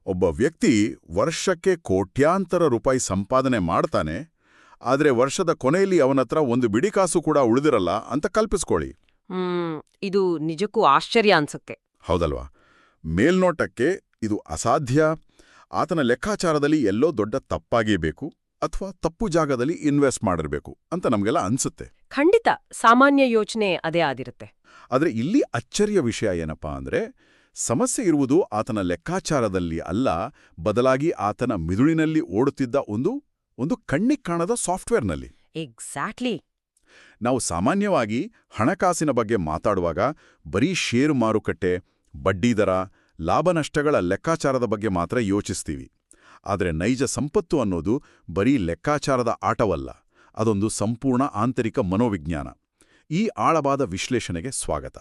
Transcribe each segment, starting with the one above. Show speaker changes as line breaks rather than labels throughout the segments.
ಒಬ್ಬ ವ್ಯಕ್ತಿ ವರ್ಷಕ್ಕೆ ಕೋಟ್ಯಾಂತರ ರೂಪಾಯಿ ಸಂಪಾದನೆ ಮಾಡ್ತಾನೆ, ಆದ್ರೆ ವರ್ಷದ ಕೊನೆಯಲ್ಲಿ ಅವನತ್ರ ಒಂದು ಬಿಡಿಕಾಸು ಕೂಡ ಉಳಿದಿರಲ್ಲ ಅಂತ ಕಲ್ಪಿಸ್ಕೊಳ್ಳಿ.
ಇದು ನಿಜಕ್ಕೂ ಆಶ್ಚರ್ಯ ಅನ್ಸುತ್ತೆ.
ಹೌದಲ್ವಾ? ಮೇಲ್ನೋಟಕ್ಕೆ ಇದು ಅಸಾಧ್ಯ, ಆತನ ಲೆಕ್ಕಾಚಾರದಲ್ಲಿ ಎಲ್ಲೋ ದೊಡ್ಡ ತಪ್ಪಾಗೇಬೇಕು ಅಥವಾ ತಪ್ಪು ಜಾಗದಲ್ಲಿ ಇನ್ವೆಸ್ಟ್ ಮಾಡಿರ್ಬೇಕು ಅಂತ ನಮಗೆಲ್ಲ ಅನ್ಸುತ್ತೆ.
ಖಂಡಿತ ಸಾಮಾನ್ಯ ಯೋಚನೆ ಅದೇ ಆಗಿರುತ್ತೆ.
ಆದರೆ ಇಲ್ಲಿ ಅಚ್ಚರಿಯ ವಿಷಯ ಏನಪ್ಪಾ ಅಂದ್ರೆ, ಸಮಸ್ಯೆ ಇರುವುದು ಆತನ ಲೆಕ್ಕಾಚಾರದಲ್ಲಿ ಅಲ್ಲ, ಬದಲಾಗಿ ಆತನ ಮಿದುಳಿನಲ್ಲಿ ಓಡುತ್ತಿದ್ದ ಒಂದು ಕಣ್ಣಿಗೆ ಕಾಣದ ಸಾಫ್ಟ್ವೇರ್ನಲ್ಲಿ.
ಎಕ್ಸಾಕ್ಟ್ಲಿ.
ನಾವು ಸಾಮಾನ್ಯವಾಗಿ ಹಣಕಾಸಿನ ಬಗ್ಗೆ ಮಾತಾಡುವಾಗ ಬರೀ ಷೇರು ಮಾರುಕಟ್ಟೆ, ಬಡ್ಡಿದರ, ಲಾಭನಷ್ಟಗಳ ಲೆಕ್ಕಾಚಾರದ ಬಗ್ಗೆ ಮಾತ್ರ ಯೋಚಿಸ್ತೀವಿ. ಆದರೆ ನೈಜ ಸಂಪತ್ತು ಅನ್ನೋದು ಬರೀ ಲೆಕ್ಕಾಚಾರದ ಆಟವಲ್ಲ, ಅದೊಂದು ಸಂಪೂರ್ಣ ಆಂತರಿಕ ಮನೋವಿಜ್ಞಾನ. ಈ ಆಳವಾದ ವಿಶ್ಲೇಷಣೆಗೆ ಸ್ವಾಗತ.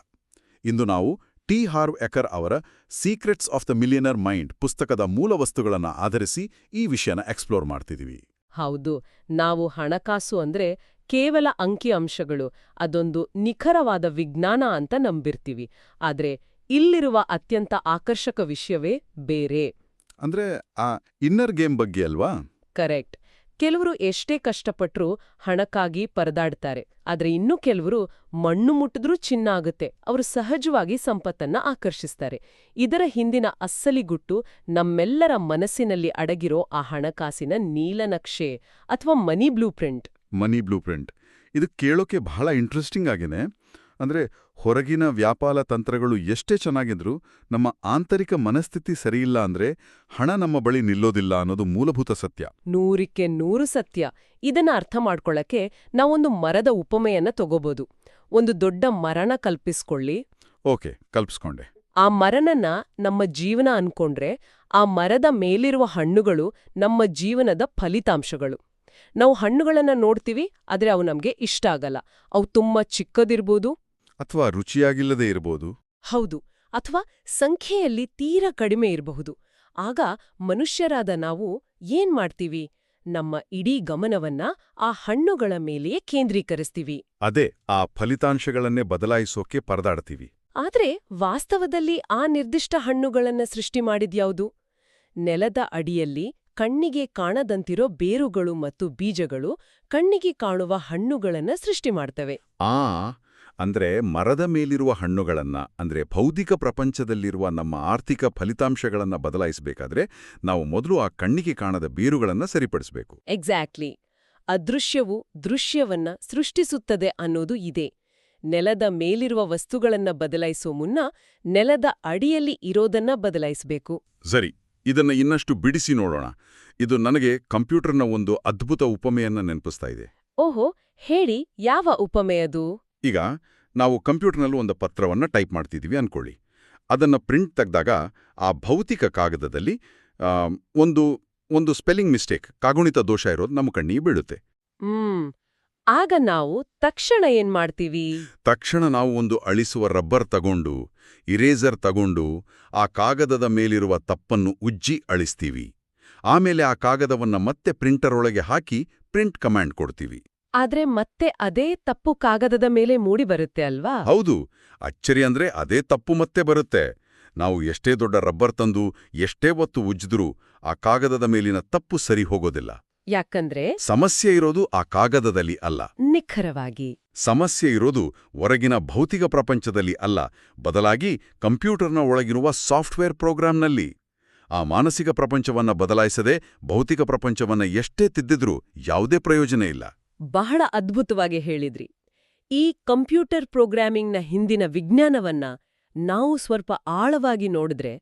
ಇಂದು ನಾವು ಟಿ. ಹಾರ್ವ್ ಎಕರ್ ಅವರ secrets of the millionaire mind ಪುಸ್ತಕದ ಮೂಲ ವಸ್ತುಗಳನ್ನು ಆಧರಿಸಿ ಈ ವಿಷಯನ ಎಕ್ಸ್ಪ್ಲೋರ್ ಮಾಡ್ತಿದ್ದೀವಿ.
ಹೌದು, ನಾವು ಹಣಕಾಸು ಅಂದ್ರೆ ಕೇವಲ ಅಂಕಿಅಂಶಗಳು, ಅದೊಂದು ನಿಖರವಾದ ವಿಜ್ಞಾನ ಅಂತ ನಂಬಿರ್ತೀವಿ. ಆದ್ರೆ ಇಲ್ಲಿರುವ ಅತ್ಯಂತ ಆಕರ್ಷಕ ವಿಷಯವೇ ಬೇರೆ.
ಅಂದ್ರೆ ಆ ಇನ್ನರ್ ಗೇಮ್ ಬಗ್ಗೆ ಅಲ್ವಾ?
ಕರೆಕ್ಟ್. ಕೆಲವರು ಎಷ್ಟೇ ಕಷ್ಟಪಟ್ರೂ ಹಣಕ್ಕಾಗಿ ಪರದಾಡ್ತಾರೆ. ಆದ್ರೆ ಇನ್ನೂ ಕೆಲವರು ಮಣ್ಣು ಮುಟ್ಟಿದ್ರೂ ಚಿನ್ನ ಆಗುತ್ತೆ. ಅವರು ಸಹಜವಾಗಿ ಸಂಪತ್ತನ್ನ ಆಕರ್ಷಿಸ್ತಾರೆ. ಇದರ ಹಿಂದಿನ ಅಸ್ಸಲಿಗುಟ್ಟು ನಮ್ಮೆಲ್ಲರ ಮನಸ್ಸಿನಲ್ಲಿ ಅಡಗಿರೋ ಆ ಹಣಕಾಸಿನ ನೀಲನಕ್ಷೆ ಅಥವಾ ಮನಿ ಬ್ಲೂಪ್ರಿಂಟ್.
ಇದು ಕೇಳೋಕೆ ಬಹಳ ಇಂಟ್ರೆಸ್ಟಿಂಗ್ ಆಗಿದೆ. ಅಂದ್ರೆ ಹೊರಗಿನ ವ್ಯಾಪಾರ ತಂತ್ರಗಳು ಎಷ್ಟೇ ಚೆನ್ನಾಗಿದ್ರೂ ನಮ್ಮ ಆಂತರಿಕ ಮನಸ್ಥಿತಿ ಸರಿಯಿಲ್ಲ ಅಂದ್ರೆ ಹಣ ನಮ್ಮ ಬಳಿ ನಿಲ್ಲೋದಿಲ್ಲ ಅನ್ನೋದು ಮೂಲಭೂತ ಸತ್ಯ.
100% ಸತ್ಯ. ಇದನ್ನ ಅರ್ಥ ಮಾಡ್ಕೊಳ್ಳಕ್ಕೆ ನಾವೊಂದು ಮರದ ಉಪಮೆಯನ್ನ ತಗೋಬಹುದು. ಒಂದು ದೊಡ್ಡ ಮರನ ಕಲ್ಪಿಸ್ಕೊಳ್ಳಿ.
ಓಕೆ, ಕಲ್ಪಿಸ್ಕೊಂಡೆ.
ಆ ಮರನನ್ನ ನಮ್ಮ ಜೀವನ ಅನ್ಕೊಂಡ್ರೆ, ಆ ಮರದ ಮೇಲಿರುವ ಹಣ್ಣುಗಳು ನಮ್ಮ ಜೀವನದ ಫಲಿತಾಂಶಗಳು. ನಾವು ಹಣ್ಣುಗಳನ್ನ ನೋಡ್ತೀವಿ, ಆದ್ರೆ ಅವು ನಮ್ಗೆ ಇಷ್ಟ ಆಗಲ್ಲ. ಅವು ತುಂಬಾ ಚಿಕ್ಕದಿರ್ಬೋದು,
ಅಥವಾ ರುಚಿಯಾಗಿಲ್ಲದೆ ಇರಬಹುದು.
ಹೌದು, ಅಥವಾ ಸಂಖ್ಯೆಯಲ್ಲಿ ತೀರಾ ಕಡಿಮೆ ಇರಬಹುದು. ಆಗ ಮನುಷ್ಯರಾದ ನಾವು ಏನ್ ಮಾಡ್ತೀವಿ? ನಮ್ಮ ಇಡೀ ಗಮನವನ್ನ ಆ ಹಣ್ಣುಗಳ ಮೇಲೆಯೇ ಕೇಂದ್ರೀಕರಿಸ್ತೀವಿ.
ಅದೇ, ಆ ಫಲಿತಾಂಶಗಳನ್ನೇ ಬದಲಾಯಿಸೋಕೆ ಪರದಾಡ್ತೀವಿ.
ಆದ್ರೆ ವಾಸ್ತವದಲ್ಲಿ ಆ ನಿರ್ದಿಷ್ಟ ಹಣ್ಣುಗಳನ್ನ ಸೃಷ್ಟಿ ಮಾಡಿದ್ಯಾವುದು? ನೆಲದ ಅಡಿಯಲ್ಲಿ ಕಣ್ಣಿಗೆ ಕಾಣದಂತಿರೋ ಬೇರುಗಳು ಮತ್ತು ಬೀಜಗಳು ಕಣ್ಣಿಗೆ ಕಾಣುವ ಹಣ್ಣುಗಳನ್ನ ಸೃಷ್ಟಿ ಮಾಡ್ತವೆ.
ಅಂದ್ರೆ ಮರದ ಮೇಲಿರುವ ಹಣ್ಣುಗಳನ್ನ, ಅಂದ್ರೆ ಭೌತಿಕ ಪ್ರಪಂಚದಲ್ಲಿರುವ ನಮ್ಮ ಆರ್ಥಿಕ ಫಲಿತಾಂಶಗಳನ್ನ ಬದಲಾಯಿಸಬೇಕಾದ್ರೆ ನಾವು ಮೊದಲು ಆ ಕಣ್ಣಿಗೆ ಕಾಣದ ಬೇರುಗಳನ್ನ ಸರಿಪಡಿಸಬೇಕು.
ಎಕ್ಸಾಕ್ಟ್ಲಿ. ಅದೃಶ್ಯವು ದೃಶ್ಯವನ್ನ ಸೃಷ್ಟಿಸುತ್ತದೆ ಅನ್ನೋದು ಇದೆ. ನೆಲದ ಮೇಲಿರುವ ವಸ್ತುಗಳನ್ನ ಬದಲಾಯಿಸೋ ಮುನ್ನ ನೆಲದ ಅಡಿಯಲ್ಲಿ ಇರೋದನ್ನ ಬದಲಾಯಿಸಬೇಕು.
ಸರಿ, ಇದನ್ನ ಇನ್ನಷ್ಟು ಬಿಡಿಸಿ ನೋಡೋಣ. ಇದು ನನಗೆ ಕಂಪ್ಯೂಟರ್ನ ಒಂದು ಅದ್ಭುತ ಉಪಮೆಯನ್ನ ನೆನಪಿಸ್ತಾ ಇದೆ.
ಓಹೋ, ಹೇಳಿ, ಯಾವ ಉಪಮೆಯದು?
ಈಗ ನಾವು ಕಂಪ್ಯೂಟರ್ನಲ್ಲಿ ಒಂದು ಪತ್ರವನ್ನ ಟೈಪ್ ಮಾಡ್ತಿದ್ದೀವಿ ಅನ್ಕೊಳ್ಳಿ. ಅದನ್ನ ಪ್ರಿಂಟ್ ತೆಗೆದಾಗ ಆ ಭೌತಿಕ ಕಾಗದದಲ್ಲಿ ಒಂದು ಸ್ಪೆಲ್ಲಿಂಗ್ ಮಿಸ್ಟೇಕ್, ಕಾಗುಣಿತ ದೋಷ ಇರೋದು ನಮ್ಮ ಕಣ್ಣಿಗೆ ಬೀಳುತ್ತೆ.
ಆಗ ನಾವು ತಕ್ಷಣ ಏನ್ ಮಾಡ್ತೀವಿ?
ತಕ್ಷಣ ನಾವು ಒಂದು ಅಳಿಸುವ ರಬ್ಬರ್ ತಗೊಂಡು, ಇರೇಸರ್ ತಗೊಂಡು ಆ ಕಾಗದದ ಮೇಲಿರುವ ತಪ್ಪನ್ನು ಉಜ್ಜಿ ಅಳಿಸ್ತೀವಿ. ಆಮೇಲೆ ಆ ಕಾಗದವನ್ನ ಮತ್ತೆ ಪ್ರಿಂಟರ್ ಒಳಗೆ ಹಾಕಿ ಪ್ರಿಂಟ್ ಕಮಾಂಡ್ ಕೊಡ್ತೀವಿ.
ಆದ್ರೆ ಮತ್ತೆ ಅದೇ ತಪ್ಪು ಕಾಗದದ ಮೇಲೆ ಮೂಡಿ ಬರುತ್ತೆ ಅಲ್ವಾ?
ಹೌದು, ಅಚ್ಚರಿ ಅಂದ್ರೆ ಅದೇ ತಪ್ಪು ಮತ್ತೆ ಬರುತ್ತೆ. ನಾವು ಎಷ್ಟೇ ದೊಡ್ಡ ರಬ್ಬರ್ ತಂದು ಎಷ್ಟೇ ಹೊತ್ತು ಉಜ್ಜಿದ್ರೂ ಆ ಕಾಗದದ ಮೇಲಿನ ತಪ್ಪು ಸರಿ ಹೋಗೋದಿಲ್ಲ.
ಯಾಕಂದ್ರೆ
ಸಮಸ್ಯೆ ಇರೋದು ಆ ಕಾಗದದಲ್ಲಿ ಅಲ್ಲ.
ನಿಖರವಾಗಿ
ಸಮಸ್ಯೆ ಇರೋದು ಹೊರಗಿನ ಭೌತಿಕ ಪ್ರಪಂಚದಲ್ಲಿ ಅಲ್ಲ, ಬದಲಾಗಿ ಕಂಪ್ಯೂಟರ್ನ ಒಳಗಿರುವ ಸಾಫ್ಟ್ವೇರ್ ಪ್ರೋಗ್ರಾಂನಲ್ಲಿ. ಆ ಮಾನಸಿಕ ಪ್ರಪಂಚವನ್ನ ಬದಲಾಯಿಸದೆ ಭೌತಿಕ ಪ್ರಪಂಚವನ್ನ ಎಷ್ಟೇ ತಿದ್ದಿದ್ರೂ ಯಾವುದೇ ಪ್ರಯೋಜನ ಇಲ್ಲ.
ಬಹಳ ಅದ್ಭುತವಾಗಿ ಹೇಳಿದ್ರಿ. ಈ ಕಂಪ್ಯೂಟರ್ ಪ್ರೋಗ್ರಾಮಿಂಗ್ನ ಹಿಂದಿನ ವಿಜ್ಞಾನವನ್ನ ನಾವು ಸ್ವಲ್ಪ ಆಳವಾಗಿ ನೋಡಿದ್ರೆ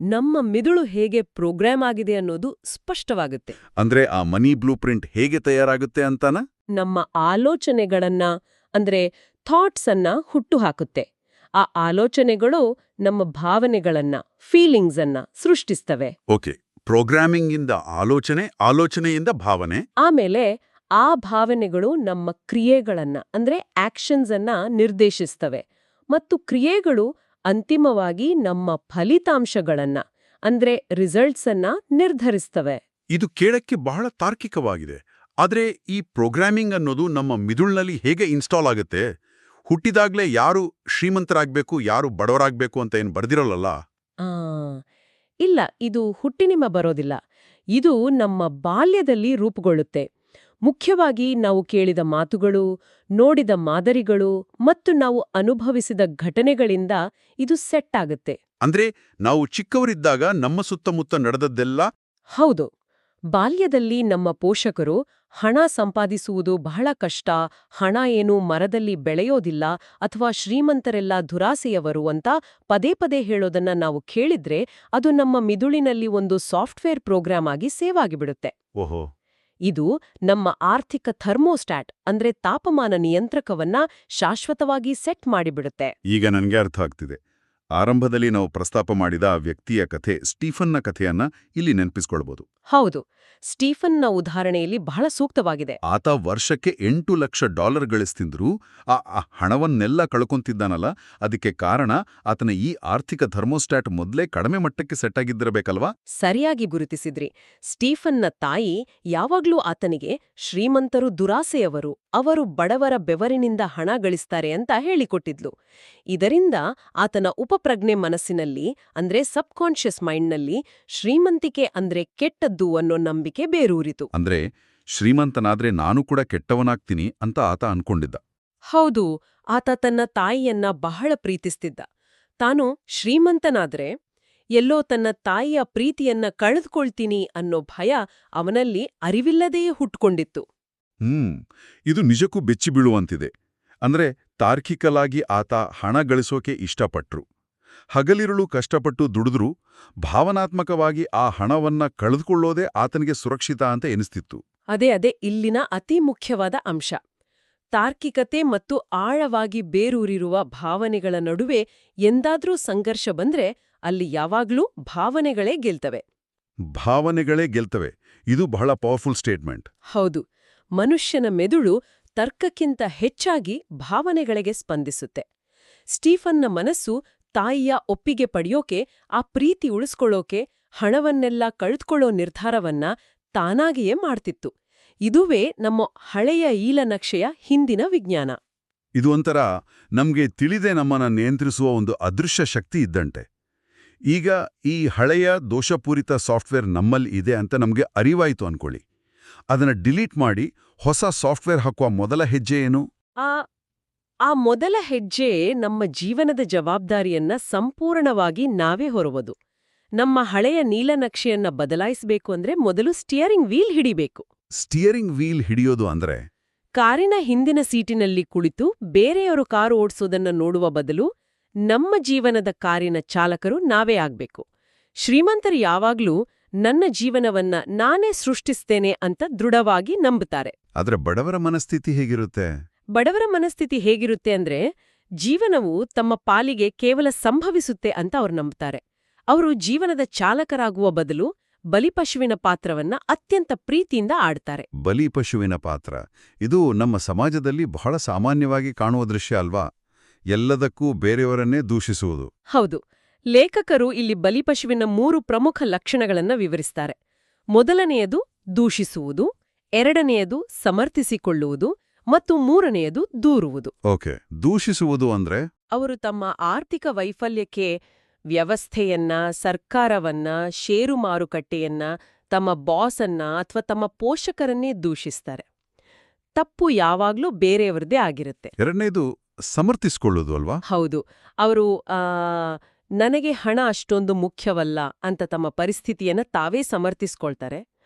ನಮ್ಮ ಮಿದುಳು ಹೇಗೆ ಪ್ರೋಗ್ರಾಮ್ ಆಗಿದೆ ಅನ್ನೋದು ಸ್ಪಷ್ಟವಾಗುತ್ತೆ.
ಅಂದ್ರೆ ಆ ಮನಿ ಬ್ಲೂ ಪ್ರಿಂಟ್ ಹೇಗೆ ತಯಾರಾಗುತ್ತೆ ಅಂತಾನ?
ನಮ್ಮ ಆಲೋಚನೆಗಳನ್ನ, ಅಂದ್ರೆ ಥಾಟ್ಸ್ ಅನ್ನ ಹುಟ್ಟುಹಾಕುತ್ತೆ. ಆ ಆಲೋಚನೆಗಳು ನಮ್ಮ ಭಾವನೆಗಳನ್ನ, ಫೀಲಿಂಗ್ಸ್ ಅನ್ನ ಸೃಷ್ಟಿಸ್ತವೆ.
ಓಕೆ, ಪ್ರೋಗ್ರಾಮಿಂಗ್ ಇಂದ ಆಲೋಚನೆ, ಆಲೋಚನೆಯಿಂದ ಭಾವನೆ,
ಆಮೇಲೆ ಆ ಭಾವನೆಗಳು ನಮ್ಮ ಕ್ರಿಯೆಗಳನ್ನ, ಅಂದ್ರೆ ಆಕ್ಷನ್ಸ್ ಅನ್ನ ನಿರ್ದೇಶಿಸ್ತವೆ. ಮತ್ತು ಕ್ರಿಯೆಗಳು ಅಂತಿಮವಾಗಿ ನಮ್ಮ ಫಲಿತಾಂಶಗಳನ್ನ, ಅಂದ್ರೆ ರಿಸಲ್ಟ್ಸ್ ಅನ್ನ ನಿರ್ಧರಿಸ್ತವೆ.
ಇದು ಕೇಳಕ್ಕೆ ಬಹಳ ತಾರ್ಕಿಕವಾಗಿದೆ. ಆದ್ರೆ ಈ ಪ್ರೋಗ್ರಾಮಿಂಗ್ ಅನ್ನೋದು ನಮ್ಮ ಮಿದುಳಿನಲ್ಲಿ ಹೇಗೆ ಇನ್ಸ್ಟಾಲ್ ಆಗುತ್ತೆ? ಹುಟ್ಟಿದಾಗ್ಲೇ ಯಾರು ಶ್ರೀಮಂತರಾಗ್ಬೇಕು, ಯಾರು ಬಡವರಾಗ್ಬೇಕು ಅಂತ ಏನು ಬರ್ದಿರಲ್ಲ.
ಇಲ್ಲ, ಇದು ಹುಟ್ಟಿನಿಂದ ಬರೋದಿಲ್ಲ. ಇದು ನಮ್ಮ ಬಾಲ್ಯದಲ್ಲಿ ರೂಪುಗೊಳ್ಳುತ್ತೆ. ಮುಖ್ಯವಾಗಿ ನಾವು ಕೇಳಿದ ಮಾತುಗಳು, ನೋಡಿದ ಮಾದರಿಗಳು ಮತ್ತು ನಾವು ಅನುಭವಿಸಿದ ಘಟನೆಗಳಿಂದ ಇದು ಸೆಟ್ ಆಗುತ್ತೆ.
ಅಂದ್ರೆ ನಾವು ಚಿಕ್ಕವರಿದ್ದಾಗ ನಮ್ಮ ಸುತ್ತಮುತ್ತ ನಡೆದದ್ದೆಲ್ಲ.
ಹೌದು. ಬಾಲ್ಯದಲ್ಲಿ ನಮ್ಮ ಪೋಷಕರು ಹಣ ಸಂಪಾದಿಸುವುದು ಬಹಳ ಕಷ್ಟ, ಹಣ ಏನು ಮರದಲ್ಲಿ ಬೆಳೆಯೋದಿಲ್ಲ ಅಥವಾ ಶ್ರೀಮಂತರೆಲ್ಲ ದುರಾಸೆಯವರು ಅಂತ ಪದೇ ಪದೇ ಹೇಳೋದನ್ನ ನಾವು ಕೇಳಿದ್ರೆ ಅದು ನಮ್ಮ ಮಿದುಳಿನಲ್ಲಿ ಒಂದು ಸಾಫ್ಟ್ವೇರ್ ಪ್ರೋಗ್ರಾಮ್ ಆಗಿ ಸೇವ್ ಆಗಿಬಿಡುತ್ತೆ.
ಓಹೋ.
ಇದು ನಮ್ಮ ಆರ್ಥಿಕ ಥರ್ಮೋಸ್ಟ್ಯಾಟ್ ಅಂದ್ರೆ ತಾಪಮಾನ ನಿಯಂತ್ರಕವನ್ನ ಶಾಶ್ವತವಾಗಿ ಸೆಟ್ ಮಾಡಿಬಿಡುತ್ತೆ.
ಈಗ ನನ್ಗೆ ಅರ್ಥ ಆಗ್ತಿದೆ. ಆರಂಭದಲ್ಲಿ ನಾವು ಪ್ರಸ್ತಾಪ ಮಾಡಿದ ಆ ವ್ಯಕ್ತಿಯ ಕಥೆ, ಸ್ಟೀಫನ್ನ ಕಥೆಯನ್ನ ಇಲ್ಲಿ ನೆನಪಿಸ್ಕೊಳ್ಬೋದು.
ಹೌದು, ಸ್ಟೀಫನ್ನ ಉದಾಹರಣೆಯಲ್ಲಿ ಬಹಳ ಸೂಕ್ತವಾಗಿದೆ.
ಆತ ವರ್ಷಕ್ಕೆ $8 ಲಕ್ಷ ಗಳಿಸ್ತಿದ್ರು. ಆ ಹಣವನ್ನೆಲ್ಲ ಕಳ್ಕೊಂತಿದ್ದಾನಲ್ಲ, ಅದಕ್ಕೆ ಕಾರಣ ಆತನ ಈ ಆರ್ಥಿಕ ಥರ್ಮೋಸ್ಟ್ಯಾಟ್ ಮೊದಲೇ ಕಡಿಮೆ ಮಟ್ಟಕ್ಕೆ ಸೆಟ್ ಆಗಿದ್ದಿರಬೇಕಲ್ವಾ?
ಸರಿಯಾಗಿ ಗುರುತಿಸಿದ್ರಿ. ಸ್ಟೀಫನ್ನ ತಾಯಿ ಯಾವಾಗ್ಲೂ ಆತನಿಗೆ ಶ್ರೀಮಂತರು ದುರಾಸೆಯವರು, ಅವರು ಬಡವರ ಬೆವರಿನಿಂದ ಹಣ ಗಳಿಸ್ತಾರೆ ಅಂತ ಹೇಳಿಕೊಟ್ಟಿದ್ಲು. ಇದರಿಂದ ಆತನ ಉಪಪ್ರಜ್ಞೆ ಮನಸ್ಸಿನಲ್ಲಿ ಅಂದ್ರೆ ಸಬ್ಕಾನ್ಷಿಯಸ್ ಮೈಂಡ್ನಲ್ಲಿ ಶ್ರೀಮಂತಿಕೆ ಅಂದ್ರೆ ಕೆಟ್ಟದ್ದು ಅನ್ನೋ ನಂಬಿಕೆ ಬೇರೂರಿತು.
ಅಂದ್ರೆ ಶ್ರೀಮಂತನಾದ್ರೆ ನಾನು ಕೂಡ ಕೆಟ್ಟವನಾಗ್ತೀನಿ ಅಂತ ಆತ ಅನ್ಕೊಂಡಿದ್ದ.
ಹೌದು, ಆತ ತನ್ನ ತಾಯಿಯನ್ನ ಬಹಳ ಪ್ರೀತಿಸ್ತಿದ್ದ. ತಾನು ಶ್ರೀಮಂತನಾದ್ರೆ ಎಲ್ಲೋ ತನ್ನ ತಾಯಿಯ ಪ್ರೀತಿಯನ್ನ ಕಳೆದುಕೊಳ್ತೀನಿ ಅನ್ನೋ ಭಯ ಅವನಲ್ಲಿ ಅರಿವಿಲ್ಲದೆಯೇ ಹುಟ್ಕೊಂಡಿತ್ತು.
ಇದು ನಿಜಕ್ಕೂ ಬೆಚ್ಚಿ ಬೀಳುವಂತಿದೆ. ಅಂದ್ರೆ ತಾರ್ಕಿಕಲಾಗಿ ಆತ ಹಣ ಗಳಿಸೋಕೆ ಇಷ್ಟಪಟ್ರು. ಹಗಲಿರುಳು ಕಷ್ಟಪಟ್ಟು ದುಡಿದ್ರೂ ಭಾವನಾತ್ಮಕವಾಗಿ ಆ ಹಣವನ್ನ ಕಳೆದುಕೊಳ್ಳೋದೇ ಆತನಿಗೆ ಸುರಕ್ಷಿತ ಅಂತ ಎನಿಸ್ತಿತ್ತು.
ಅದೇ ಇಲ್ಲಿನ ಅತಿ ಮುಖ್ಯವಾದ ಅಂಶ. ತಾರ್ಕಿಕತೆ ಮತ್ತು ಆಳವಾಗಿ ಬೇರೂರಿರುವ ಭಾವನೆಗಳ ನಡುವೆ ಎಂದಾದ್ರೂ ಸಂಘರ್ಷ ಬಂದ್ರೆ ಅಲ್ಲಿ ಯಾವಾಗ್ಲೂ ಭಾವನೆಗಳೇ ಗೆಲ್ತವೆ.
ಭಾವನೆಗಳೇ ಗೆಲ್ತವೆ. ಇದು ಬಹಳ ಪವರ್ಫುಲ್ ಸ್ಟೇಟ್ಮೆಂಟ್.
ಹೌದು, ಮನುಷ್ಯನ ಮೆದುಳು ತರ್ಕಕ್ಕಿಂತ ಹೆಚ್ಚಾಗಿ ಭಾವನೆಗಳಿಗೆ ಸ್ಪಂದಿಸುತ್ತೆ. ಸ್ಟೀಫನ್ನ ಮನಸ್ಸು ತಾಯಿಯ ಒಪ್ಪಿಗೆ ಪಡೆಯೋಕೆ, ಆ ಪ್ರೀತಿ ಉಳಿಸ್ಕೊಳ್ಳೋಕೆ ಹಣವನ್ನೆಲ್ಲ ಕಳೆದುಕೊಳ್ಳೋ ನಿರ್ಧಾರವನ್ನ ತಾನಾಗಿಯೇ ಮಾಡ್ತಿತ್ತು. ಇದುವೇ ನಮ್ಮ ಹಳೆಯ ಈಲನಕ್ಷೆಯ ಹಿಂದಿನ ವಿಜ್ಞಾನ.
ಇದು ಒಂಥರ ನಮ್ಗೆ ತಿಳಿದೇ ನಮ್ಮನ್ನ ನಿಯಂತ್ರಿಸುವ ಒಂದು ಅದೃಶ್ಯ ಶಕ್ತಿ ಇದ್ದಂತೆ. ಈಗ ಈ ಹಳೆಯ ದೋಷಪೂರಿತ ಸಾಫ್ಟ್ವೇರ್ ನಮ್ಮಲ್ಲಿ ಇದೆ ಅಂತ ನಮ್ಗೆ ಅರಿವಾಯಿತು ಅನ್ಕೊಳ್ಳಿ. ಅದನ್ನ ಡಿಲೀಟ್ ಮಾಡಿ ಹೊಸ ಸಾಫ್ಟ್ವೇರ್ ಹಾಕುವ ಮೊದಲ ಹೆಜ್ಜೆ ಏನು?
ಆ ಮೊದಲ ಹೆಜ್ಜೆ ನಮ್ಮ ಜೀವನದ ಜವಾಬ್ದಾರಿಯನ್ನ ಸಂಪೂರ್ಣವಾಗಿ ನಾವೇ ಹೊರುವುದು. ನಮ್ಮ ಹಳೆಯ ನೀಲನಕ್ಷೆಯನ್ನ ಬದಲಾಯಿಸಬೇಕು ಅಂದ್ರೆ ಮೊದಲು ಸ್ಟಿಯರಿಂಗ್ ವೀಲ್ ಹಿಡಿಬೇಕು.
ಸ್ಟಿಯರಿಂಗ್ ವೀಲ್ ಹಿಡಿಯೋದು ಅಂದ್ರೆ
ಕಾರಿನ ಹಿಂದಿನ ಸೀಟಿನಲ್ಲಿ ಕುಳಿತು ಬೇರೆಯವರು ಕಾರು ಓಡಿಸೋದನ್ನ ನೋಡುವ ಬದಲು ನಮ್ಮ ಜೀವನದ ಕಾರಿನ ಚಾಲಕರು ನಾವೇ ಆಗ್ಬೇಕು. ಶ್ರೀಮಂತರು ಯಾವಾಗ್ಲೂ ನನ್ನ ಜೀವನವನ್ನ ನಾನೇ ಸೃಷ್ಟಿಸ್ತೇನೆ ಅಂತ ದೃಢವಾಗಿ ನಂಬುತ್ತಾರೆ.
ಆದ್ರೆ ಬಡವರ ಮನಸ್ಥಿತಿ ಹೇಗಿರುತ್ತೆ?
ಬಡವರ ಮನಸ್ಥಿತಿ ಹೇಗಿರುತ್ತೆ ಅಂದ್ರೆ ಜೀವನವು ತಮ್ಮ ಪಾಲಿಗೆ ಕೇವಲ ಸಂಭವಿಸುತ್ತೆ ಅಂತ ಅವ್ರು ನಂಬುತ್ತಾರೆ. ಅವರು ಜೀವನದ ಚಾಲಕರಾಗುವ ಬದಲು ಬಲಿಪಶುವಿನ ಪಾತ್ರವನ್ನ ಅತ್ಯಂತ ಪ್ರೀತಿಯಿಂದ ಆಡ್ತಾರೆ.
ಬಲಿಪಶುವಿನ ಪಾತ್ರ, ಇದು ನಮ್ಮ ಸಮಾಜದಲ್ಲಿ ಬಹಳ ಸಾಮಾನ್ಯವಾಗಿ ಕಾಣುವ ದೃಶ್ಯ ಅಲ್ವಾ? ಎಲ್ಲದಕ್ಕೂ ಬೇರೆಯವರನ್ನೇ ದೂಷಿಸುವುದು.
ಹೌದು, ಲೇಖಕರು ಇಲ್ಲಿ ಬಲಿಪಶುವಿನ 3 ಪ್ರಮುಖ ಲಕ್ಷಣಗಳನ್ನ ವಿವರಿಸ್ತಾರೆ. ಮೊದಲನೆಯದು ದೂಷಿಸುವುದು, ಎರಡನೆಯದು ಸಮರ್ಥಿಸಿಕೊಳ್ಳುವುದು ಮತ್ತು ಮೂರನೆಯದು ದೂರುವುದು.
ಓಕೆ, ದೂಷಿಸುವುದು ಅಂದ್ರೆ
ಅವರು ತಮ್ಮ ಆರ್ಥಿಕ ವೈಫಲ್ಯಕ್ಕೆ ವ್ಯವಸ್ಥೆಯನ್ನ, ಸರ್ಕಾರವನ್ನ, ಷೇರು ಮಾರುಕಟ್ಟೆಯನ್ನ, ತಮ್ಮ ಬಾಸನ್ನ ಅಥವಾ ತಮ್ಮ ಪೋಷಕರನ್ನೇ ದೂಷಿಸ್ತಾರೆ. ತಪ್ಪು ಯಾವಾಗ್ಲೂ ಬೇರೆಯವರದೇ ಆಗಿರುತ್ತೆ.
ಎರಡನೇದು ಸಮರ್ಥಿಸಿಕೊಳ್ಳುವುದು ಅಲ್ವಾ?
ಹೌದು, ಅವರು ನನಗೆ ಹಣ ಅಷ್ಟೊಂದು ಮುಖ್ಯವಲ್ಲ ಅಂತ ತಮ್ಮ ಪರಿಸ್ಥಿತಿಯನ್ನ ತಾವೇ ಸಮರ್ಥಿಸ್ಕೊಳ್ತಾರೆ.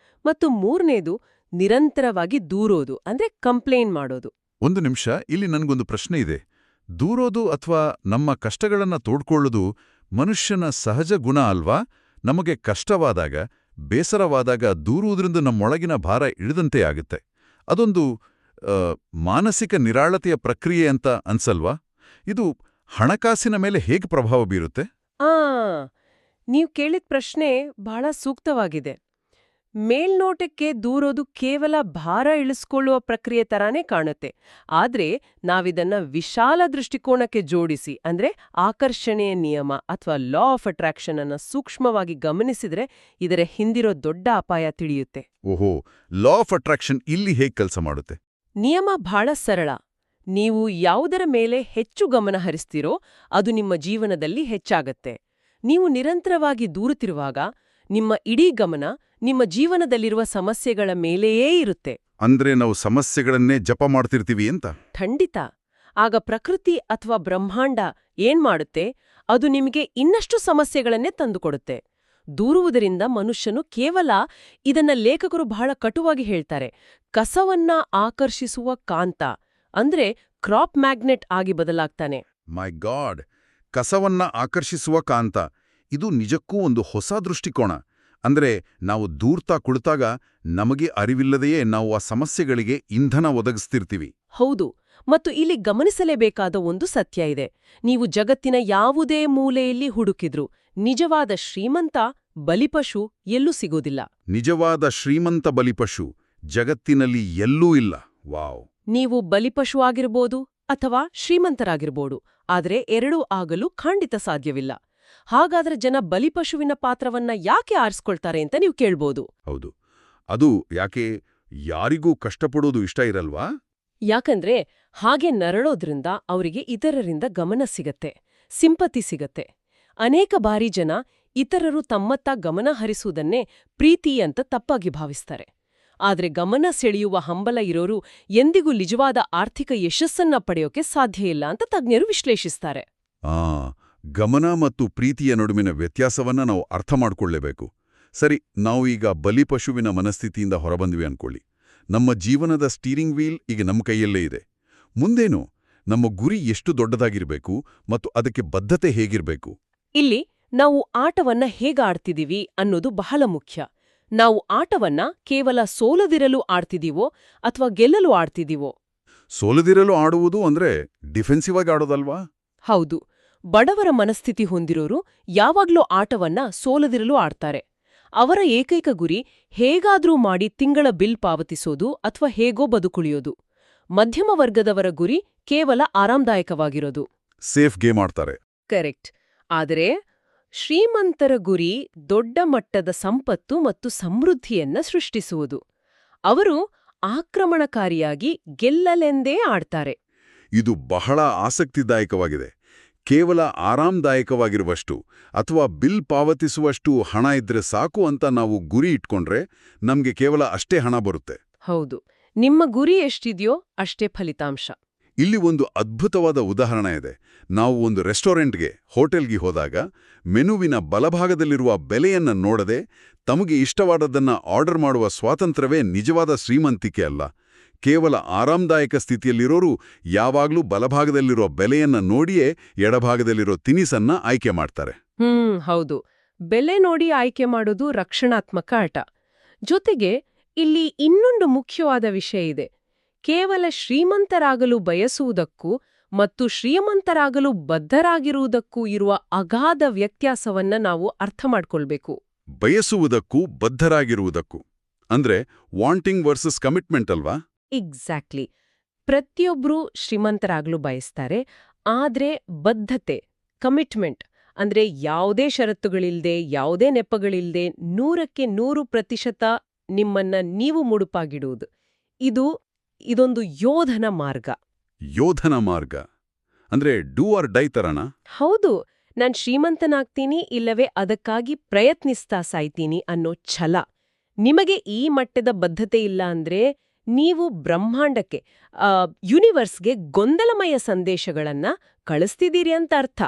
ಮತ್ತು ಮೂರನೇದು ನಿರಂತರವಾಗಿ ದೂರೋದು, ಅಂದ್ರೆ ಕಂಪ್ಲೇಂಟ್ ಮಾಡೋದು.
ಒಂದು ನಿಮಿಷ, ಇಲ್ಲಿ ನನ್ಗೊಂದು ಪ್ರಶ್ನೆ ಇದೆ. ದೂರೋದು ಅಥವಾ ನಮ್ಮ ಕಷ್ಟಗಳನ್ನ ತೋಡ್ಕೊಳ್ಳೋದು ಮನುಷ್ಯನ ಸಹಜ ಗುಣ ಅಲ್ವಾ? ನಮಗೆ ಕಷ್ಟವಾದಾಗ, ಬೇಸರವಾದಾಗ ದೂರುವುದರಿಂದ ನಮ್ಮೊಳಗಿನ ಭಾರ ಇಳಿದಂತೆ ಆಗುತ್ತೆ. ಅದೊಂದು ಮಾನಸಿಕ ನಿರಾಳತೆಯ ಪ್ರಕ್ರಿಯೆ ಅಂತ ಅನ್ಸಲ್ವಾ? ಇದು ಹಣಕಾಸಿನ ಮೇಲೆ ಹೇಗೆ ಪ್ರಭಾವ ಬೀರುತ್ತೆ?
ನೀವು ಕೇಳಿದ ಪ್ರಶ್ನೆ ಬಹಳ ಸೂಕ್ತವಾಗಿದೆ. ಮೇಲ್ನೋಟಕ್ಕೆ ದೂರೋದು ಕೇವಲ ಭಾರ ಇಳಿಸ್ಕೊಳ್ಳುವ ಪ್ರಕ್ರಿಯೆ ತರಾನೇ ಕಾಣುತ್ತೆ. ಆದ್ರೆ ನಾವಿದನ್ನ ವಿಶಾಲ ದೃಷ್ಟಿಕೋನಕ್ಕೆ ಜೋಡಿಸಿ, ಅಂದ್ರೆ ಆಕರ್ಷಣೆಯ ನಿಯಮ ಅಥವಾ ಲಾ ಆಫ್ ಅಟ್ರಾಕ್ಷನ್ ಅನ್ನ ಸೂಕ್ಷ್ಮವಾಗಿ ಗಮನಿಸಿದ್ರೆ ಇದರ ಹಿಂದಿರೋ ದೊಡ್ಡ ಅಪಾಯ ತಿಳಿಯುತ್ತೆ.
ಓಹೋ, ಲಾ ಆಫ್ ಅಟ್ರಾಕ್ಷನ್ ಇಲ್ಲಿ ಹೇಗೆ ಕೆಲಸ ಮಾಡುತ್ತೆ?
ನಿಯಮ ಬಹಳ ಸರಳ. ನೀವು ಯಾವುದರ ಮೇಲೆ ಹೆಚ್ಚು ಗಮನ ಹರಿಸ್ತೀರೋ ಅದು ನಿಮ್ಮ ಜೀವನದಲ್ಲಿ ಹೆಚ್ಚಾಗತ್ತೆ. ನೀವು ನಿರಂತರವಾಗಿ ದೂರುತ್ತಿರುವಾಗ ನಿಮ್ಮ ಇಡೀ ಗಮನ ನಿಮ್ಮ ಜೀವನದಲ್ಲಿರುವ ಸಮಸ್ಯೆಗಳ ಮೇಲೆಯೇ ಇರುತ್ತೆ.
ಅಂದ್ರೆ ನಾವು ಸಮಸ್ಯೆಗಳನ್ನೇ ಜಪ ಮಾಡ್ತಿರ್ತೀವಿ ಅಂತ.
ಖಂಡಿತ. ಆಗ ಪ್ರಕೃತಿ ಅಥವಾ ಬ್ರಹ್ಮಾಂಡ ಏನ್ಮಾಡುತ್ತೆ, ಅದು ನಿಮಗೆ ಇನ್ನಷ್ಟು ಸಮಸ್ಯೆಗಳನ್ನೇ ತಂದುಕೊಡುತ್ತೆ. ದೂರುವುದರಿಂದ ಮನುಷ್ಯನು ಕೇವಲ, ಇದನ್ನ ಲೇಖಕರು ಬಹಳ ಕಟುವಾಗಿ ಹೇಳ್ತಾರೆ, ಕಸವನ್ನ ಆಕರ್ಷಿಸುವ ಕಾಂತ ಅಂದ್ರೆ ಕ್ರಾಪ್ ಮ್ಯಾಗ್ನೆಟ್ ಆಗಿ ಬದಲಾಗ್ತಾನೆ.
ಮೈ ಗಾಡ್, ಕಸವನ್ನ ಆಕರ್ಷಿಸುವ ಕಾಂತ. ಇದು ನಿಜಕ್ಕೂ ಒಂದು ಹೊಸ ದೃಷ್ಟಿಕೋನ. ಅಂದ್ರೆ ನಾವು ದೂರ್ತಾ ಕುಳಿತಾಗ ನಮಗೆ ಅರಿವಿಲ್ಲದೆಯೇ ನಾವು ಆ ಸಮಸ್ಯೆಗಳಿಗೆ ಇಂಧನ ಒದಗಿಸ್ತಿರ್ತೀವಿ.
ಹೌದು. ಮತ್ತು ಇಲ್ಲಿ ಗಮನಿಸಲೇಬೇಕಾದ ಒಂದು ಸತ್ಯ ಇದೆ. ನೀವು ಜಗತ್ತಿನ ಯಾವುದೇ ಮೂಲೆಯಲ್ಲಿ ಹುಡುಕಿದ್ರೂ ನಿಜವಾದ ಶ್ರೀಮಂತ ಬಲಿಪಶು ಎಲ್ಲೂ ಸಿಗೋದಿಲ್ಲ.
ನಿಜವಾದ ಶ್ರೀಮಂತ ಬಲಿಪಶು ಜಗತ್ತಿನಲ್ಲಿ ಎಲ್ಲೂ ಇಲ್ಲ. ವಾವ್.
ನೀವು ಬಲಿಪಶು ಆಗಿರ್ಬೋದು ಅಥವಾ ಶ್ರೀಮಂತರಾಗಿರ್ಬೋದು, ಆದ್ರೆ ಎರಡೂ ಆಗಲು ಖಂಡಿತ ಸಾಧ್ಯವಿಲ್ಲ. ಹಾಗಾದ್ರೆ ಜನ ಬಲಿಪಶುವಿನ ಪಾತ್ರವನ್ನ ಯಾಕೆ ಆರಿಸ್ಕೊಳ್ತಾರೆ ಅಂತ ನೀವು ಕೇಳ್ಬೋದು.
ಹೌದು, ಅದು ಯಾಕೆ? ಯಾರಿಗೂ ಕಷ್ಟಪಡೋದು ಇಷ್ಟ ಇರಲ್ವಾ?
ಯಾಕಂದ್ರೆ ಹಾಗೆ ನರಳೋದ್ರಿಂದ ಅವರಿಗೆ ಇತರರಿಂದ ಗಮನ ಸಿಗತ್ತೆ, ಸಿಂಪತಿ ಸಿಗತ್ತೆ. ಅನೇಕ ಬಾರಿ ಜನ ಇತರರು ತಮ್ಮತ್ತ ಗಮನ ಹರಿಸುವುದನ್ನೇ ಪ್ರೀತಿ ಅಂತ ತಪ್ಪಾಗಿ ಭಾವಿಸ್ತಾರೆ. ಆದ್ರೆ ಗಮನ ಸೆಳೆಯುವ ಹಂಬಲ ಇರೋರು ಎಂದಿಗೂ ನಿಜವಾದ ಆರ್ಥಿಕ ಯಶಸ್ಸನ್ನ ಪಡೆಯೋಕೆ ಸಾಧ್ಯ ಇಲ್ಲ ಅಂತ ತಜ್ಞರು ವಿಶ್ಲೇಷಿಸ್ತಾರೆ.
ಗಮನ ಮತ್ತು ಪ್ರೀತಿಯ ನಡುವಿನ ವ್ಯತ್ಯಾಸವನ್ನ ನಾವು ಅರ್ಥ ಮಾಡ್ಕೊಳ್ಳೇಬೇಕು. ಸರಿ, ನಾವು ಈಗ ಬಲಿಪಶುವಿನ ಮನಸ್ಥಿತಿಯಿಂದ ಹೊರಬಂದ್ವಿ ಅನ್ಕೊಳ್ಳಿ. ನಮ್ಮ ಜೀವನದ ಸ್ಟೀರಿಂಗ್ ವೀಲ್ ಈಗ ನಮ್ಮ ಕೈಯಲ್ಲೇ ಇದೆ. ಮುಂದೇನು? ನಮ್ಮ ಗುರಿ ಎಷ್ಟು ದೊಡ್ಡದಾಗಿರ್ಬೇಕು ಮತ್ತು ಅದಕ್ಕೆ ಬದ್ಧತೆ ಹೇಗಿರ್ಬೇಕು?
ಇಲ್ಲಿ ನಾವು ಆಟವನ್ನ ಹೇಗಾಡ್ತಿದೀವಿ ಅನ್ನೋದು ಬಹಳ ಮುಖ್ಯ. ನಾವು ಆಟವನ್ನ ಕೇವಲ ಸೋಲದಿರಲು ಆಡ್ತಿದೀವೋ ಅಥವಾ ಗೆಲ್ಲಲು ಆಡ್ತಿದೀವೋ?
ಸೋಲದಿರಲು ಆಡುವುದು ಅಂದ್ರೆ ಡಿಫೆನ್ಸಿವ್ ಆಗಿ ಆಡೋದಲ್ವಾ?
ಹೌದು. ಬಡವರ ಮನಸ್ಥಿತಿ ಹೊಂದಿರೋರು ಯಾವಾಗ್ಲೂ ಆಟವನ್ನ ಸೋಲದಿರಲು ಆಡ್ತಾರೆ. ಅವರ ಏಕೈಕ ಗುರಿ ಹೇಗಾದ್ರೂ ಮಾಡಿ ತಿಂಗಳ ಬಿಲ್ ಪಾವತಿಸೋದು ಅಥವಾ ಹೇಗೋ ಬದುಕುಳಿಯೋದು. ಮಧ್ಯಮ ವರ್ಗದವರ ಗುರಿ ಕೇವಲ ಆರಾಮದಾಯಕವಾಗಿರೋದು.
ಸೇಫ್ ಗೇಮ್ ಆಡ್ತಾರೆ.
ಕರೆಕ್ಟ್. ಆದರೆ ಶ್ರೀಮಂತರ ಗುರಿ ದೊಡ್ಡ ಮಟ್ಟದ ಸಂಪತ್ತು ಮತ್ತು ಸಮೃದ್ಧಿಯನ್ನ ಸೃಷ್ಟಿಸುವುದು. ಅವರು ಆಕ್ರಮಣಕಾರಿಯಾಗಿ ಗೆಲ್ಲಲೆಂದೇ ಆಡ್ತಾರೆ.
ಇದು ಬಹಳ ಆಸಕ್ತಿದಾಯಕವಾಗಿದೆ. ಕೇವಲ ಆರಾಮದಾಯಕವಾಗಿರುವಷ್ಟು ಅಥವಾ ಬಿಲ್ ಪಾವತಿಸುವಷ್ಟು ಹಣ ಇದ್ರೆ ಸಾಕು ಅಂತ ನಾವು ಗುರಿ ಇಟ್ಕೊಂಡ್ರೆ ನಮ್ಗೆ ಕೇವಲ ಅಷ್ಟೇ ಹಣ ಬರುತ್ತೆ.
ಹೌದು. ನಿಮ್ಮ ಗುರಿ ಎಷ್ಟಿದೆಯೋ ಅಷ್ಟೇ ಫಲಿತಾಂಶ.
ಇಲ್ಲಿ ಒಂದು ಅದ್ಭುತವಾದ ಉದಾಹರಣೆ ಇದೆ. ನಾವು ಒಂದು ರೆಸ್ಟೋರೆಂಟ್ಗೆ, ಹೋಟೆಲ್ಗೆ ಹೋದಾಗ ಮೆನುವಿನ ಬಲಭಾಗದಲ್ಲಿರುವ ಬೆಲೆಯನ್ನ ನೋಡದೆ ತಮಗೆ ಇಷ್ಟವಾದದ್ದನ್ನ ಆರ್ಡರ್ ಮಾಡುವ ಸ್ವಾತಂತ್ರ್ಯವೇ ನಿಜವಾದ ಶ್ರೀಮಂತಿಕೆ ಅಲ್ಲ. ಕೇವಲ ಆರಾಮದಾಯಕ ಸ್ಥಿತಿಯಲ್ಲಿರೋರು ಯಾವಾಗ್ಲೂ ಬಲಭಾಗದಲ್ಲಿರೋ ಬೆಲೆಯನ್ನ ನೋಡಿಯೇ ಎಡಭಾಗದಲ್ಲಿರೋ ತಿನಿಸನ್ನ ಆಯ್ಕೆ ಮಾಡ್ತಾರೆ.
ಹೌದು. ಬೆಲೆ ನೋಡಿ ಆಯ್ಕೆ ಮಾಡೋದು ರಕ್ಷಣಾತ್ಮಕ ಆಟ. ಜೊತೆಗೆ ಇಲ್ಲಿ ಇನ್ನೊಂದು ಮುಖ್ಯವಾದ ವಿಷಯ ಇದೆ. ಕೇವಲ ಶ್ರೀಮಂತರಾಗಲು ಬಯಸುವುದಕ್ಕೂ ಮತ್ತು ಶ್ರೀಮಂತರಾಗಲು ಬದ್ಧರಾಗಿರುವುದಕ್ಕೂ ಇರುವ ಅಗಾಧ ವ್ಯತ್ಯಾಸವನ್ನ ನಾವು ಅರ್ಥ ಮಾಡ್ಕೊಳ್ಬೇಕು.
ಬಯಸುವುದಕ್ಕೂ ಬದ್ಧರಾಗಿರುವುದಕ್ಕೂ ಅಂದ್ರೆ ವಾಂಟಿಂಗ್ ವರ್ಸಸ್ ಕಮಿಟ್ಮೆಂಟ್ ಅಲ್ವಾ?
ಎಕ್ಸಾಕ್ಟ್ಲಿ. ಪ್ರತಿಯೊಬ್ರೂ ಶ್ರೀಮಂತರಾಗಲು ಬಯಸ್ತಾರೆ, ಆದ್ರೆ ಬದ್ಧತೆ, ಕಮಿಟ್ಮೆಂಟ್ ಅಂದ್ರೆ ಯಾವುದೇ ಷರತ್ತುಗಳಿಲ್ದೆ, ಯಾವುದೇ ನೆಪಗಳಿಲ್ದೆ 100% ನಿಮ್ಮನ್ನ ನೀವು ಮುಡುಪಾಗಿಡುವುದು. ಇದೊಂದು ಯೋಧನ ಮಾರ್ಗ.
ಯೋಧನ ಮಾರ್ಗ ಅಂದ್ರೆ ಡೂ ಆರ್ ಡೈ ತರನಾ?
ಹೌದು. ನಾನ್ ಶ್ರೀಮಂತನಾಗ್ತೀನಿ ಇಲ್ಲವೇ ಅದಕ್ಕಾಗಿ ಪ್ರಯತ್ನಿಸ್ತಾ ಸಾಯ್ತೀನಿ ಅನ್ನೋ ಛಲ. ನಿಮಗೆ ಈ ಮಟ್ಟದ ಬದ್ಧತೆ ಇಲ್ಲ ಅಂದ್ರೆ ನೀವು ಬ್ರಹ್ಮಾಂಡಕ್ಕೆ, ಯೂನಿವರ್ಸ್ಗೆ ಗೊಂದಲಮಯ ಸಂದೇಶಗಳನ್ನ ಕಳಿಸ್ತಿದ್ದೀರಿ ಅಂತ ಅರ್ಥ.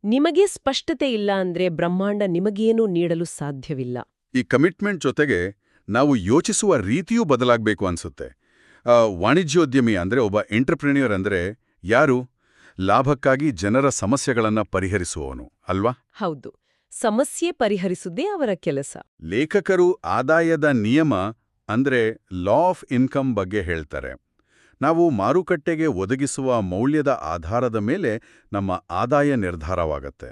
ನಿಮಗೆ ಸ್ಪಷ್ಟತೆ ಇಲ್ಲ ಅಂದ್ರೆ ಬ್ರಹ್ಮಾಂಡ ನಿಮಗೇನೂ ನೀಡಲು ಸಾಧ್ಯವಿಲ್ಲ.
ಈ ಕಮಿಟ್ಮೆಂಟ್ ಜೊತೆಗೆ ನಾವು ಯೋಚಿಸುವ ರೀತಿಯೂ ಬದಲಾಗಬೇಕು ಅನ್ಸುತ್ತೆ. ವಾಣಿಜ್ಯೋದ್ಯಮಿ ಅಂದ್ರೆ ಒಬ್ಬ ಎಂಟರ್ಪ್ರಿನಿಯರ್ ಅಂದ್ರೆ ಯಾರು? ಲಾಭಕ್ಕಾಗಿ ಜನರ ಸಮಸ್ಯೆಗಳನ್ನ ಪರಿಹರಿಸುವವನು ಅಲ್ವಾ?
ಹೌದು. ಸಮಸ್ಯೆ ಪರಿಹರಿಸುವುದೇ ಅವರ ಕೆಲಸ.
ಲೇಖಕರು ಆದಾಯದ ನಿಯಮ ಅಂದ್ರೆ ಲಾ ಆಫ್ ಇನ್ಕಮ್ ಬಗ್ಗೆ ಹೇಳ್ತಾರೆ. ನಾವು ಮಾರುಕಟ್ಟೆಗೆ ಒದಗಿಸುವ ಮೌಲ್ಯದ ಆಧಾರದ ಮೇಲೆ ನಮ್ಮ ಆದಾಯ ನಿರ್ಧಾರವಾಗತ್ತೆ.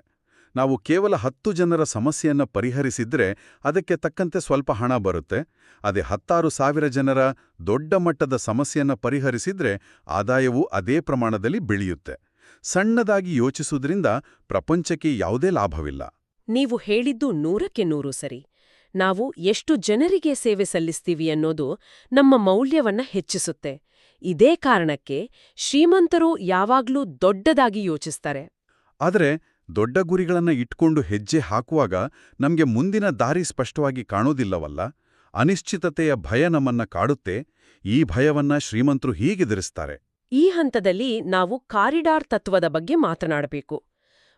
ನಾವು ಕೇವಲ 10 ಜನರ ಸಮಸ್ಯೆಯನ್ನ ಪರಿಹರಿಸಿದ್ರೆ ಅದಕ್ಕೆ ತಕ್ಕಂತೆ ಸ್ವಲ್ಪ ಹಣ ಬರುತ್ತೆ. ಅದೇ 16,000 ಜನರ ದೊಡ್ಡ ಮಟ್ಟದ ಸಮಸ್ಯೆಯನ್ನ ಪರಿಹರಿಸಿದ್ರೆ ಆದಾಯವು ಅದೇ ಪ್ರಮಾಣದಲ್ಲಿ ಬೆಳೆಯುತ್ತೆ. ಸಣ್ಣದಾಗಿ ಯೋಚಿಸುವುದರಿಂದ ಪ್ರಪಂಚಕ್ಕೆ ಯಾವುದೇ ಲಾಭವಿಲ್ಲ.
ನೀವು ಹೇಳಿದ್ದು 100% ಸರಿ. ನಾವು ಎಷ್ಟು ಜನರಿಗೆ ಸೇವೆ ಸಲ್ಲಿಸ್ತೀವಿ ಅನ್ನೋದು ನಮ್ಮ ಮೌಲ್ಯವನ್ನ ಹೆಚ್ಚಿಸುತ್ತೆ. ಇದೇ ಕಾರಣಕ್ಕೆ ಶ್ರೀಮಂತರು ಯಾವಾಗ್ಲೂ ದೊಡ್ಡದಾಗಿ ಯೋಚಿಸ್ತಾರೆ.
ಆದರೆ ದೊಡ್ಡ ಗುರಿಗಳನ್ನ ಇಟ್ಕೊಂಡು ಹೆಜ್ಜೆ ಹಾಕುವಾಗ ನಮ್ಗೆ ಮುಂದಿನ ದಾರಿ ಸ್ಪಷ್ಟವಾಗಿ ಕಾಣೋದಿಲ್ಲವಲ್ಲ. ಅನಿಶ್ಚಿತತೆಯ ಭಯ ನಮ್ಮನ್ನ ಕಾಡುತ್ತೆ. ಈ ಭಯವನ್ನ ಶ್ರೀಮಂತರು ಹೀಗೆದುರಿಸ್ತಾರೆ.
ಈ ಹಂತದಲ್ಲಿ ನಾವು ಕಾರಿಡಾರ್ ತತ್ವದ ಬಗ್ಗೆ ಮಾತನಾಡಬೇಕು.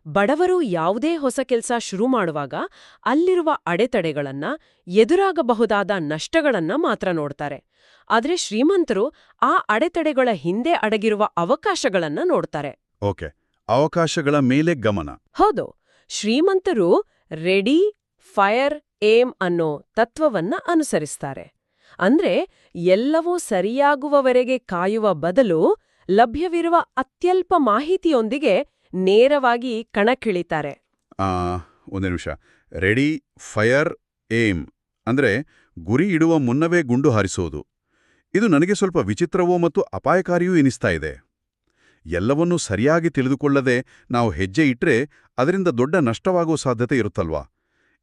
ಬಡವರು ಯಾವುದೇ ಹೊಸ ಕೆಲಸ ಶುರು ಮಾಡುವಾಗ ಅಲ್ಲಿರುವ ಅಡೆತಡೆಗಳನ್ನ, ಎದುರಾಗಬಹುದಾದ ನಷ್ಟಗಳನ್ನ ಮಾತ್ರ ನೋಡ್ತಾರೆ. ಆದ್ರೆ ಶ್ರೀಮಂತರು ಆ ಅಡೆತಡೆಗಳ ಹಿಂದೆ ಅಡಗಿರುವ ಅವಕಾಶಗಳನ್ನ ನೋಡ್ತಾರೆ.
ಓಕೆ, ಅವಕಾಶಗಳ ಮೇಲೆ ಗಮನ.
ಹೌದು, ಶ್ರೀಮಂತರು ರೆಡಿ, ಫೈರ್, ಏಮ್ ಅನ್ನೋ ತತ್ವವನ್ನ ಅನುಸರಿಸ್ತಾರೆ. ಅಂದ್ರೆ ಎಲ್ಲವೂ ಸರಿಯಾಗುವವರೆಗೆ ಕಾಯುವ ಬದಲು ಲಭ್ಯವಿರುವ ಅತ್ಯಲ್ಪ ಮಾಹಿತಿಯೊಂದಿಗೆ ನೇರವಾಗಿ ಕಣಕ್ಕಿಳಿತಾರೆ.
ಒಂದು ನಿಮಿಷ. ರೆಡಿ, ಫೈರ್, ಏಮ್ ಅಂದ್ರೆ ಗುರಿ ಇಡುವ ಮುನ್ನವೇ ಗುಂಡು ಹಾರಿಸೋದು. ಇದು ನನಗೆ ಸ್ವಲ್ಪ ವಿಚಿತ್ರವೋ ಮತ್ತು ಅಪಾಯಕಾರಿಯೂ ಎನಿಸ್ತಾ ಇದೆ. ಎಲ್ಲವನ್ನೂ ಸರಿಯಾಗಿ ತಿಳಿದುಕೊಳ್ಳದೆ ನಾವು ಹೆಜ್ಜೆ ಇಟ್ರೆ ಅದರಿಂದ ದೊಡ್ಡ ನಷ್ಟವಾಗೋ ಸಾಧ್ಯತೆ ಇರುತ್ತಲ್ವಾ?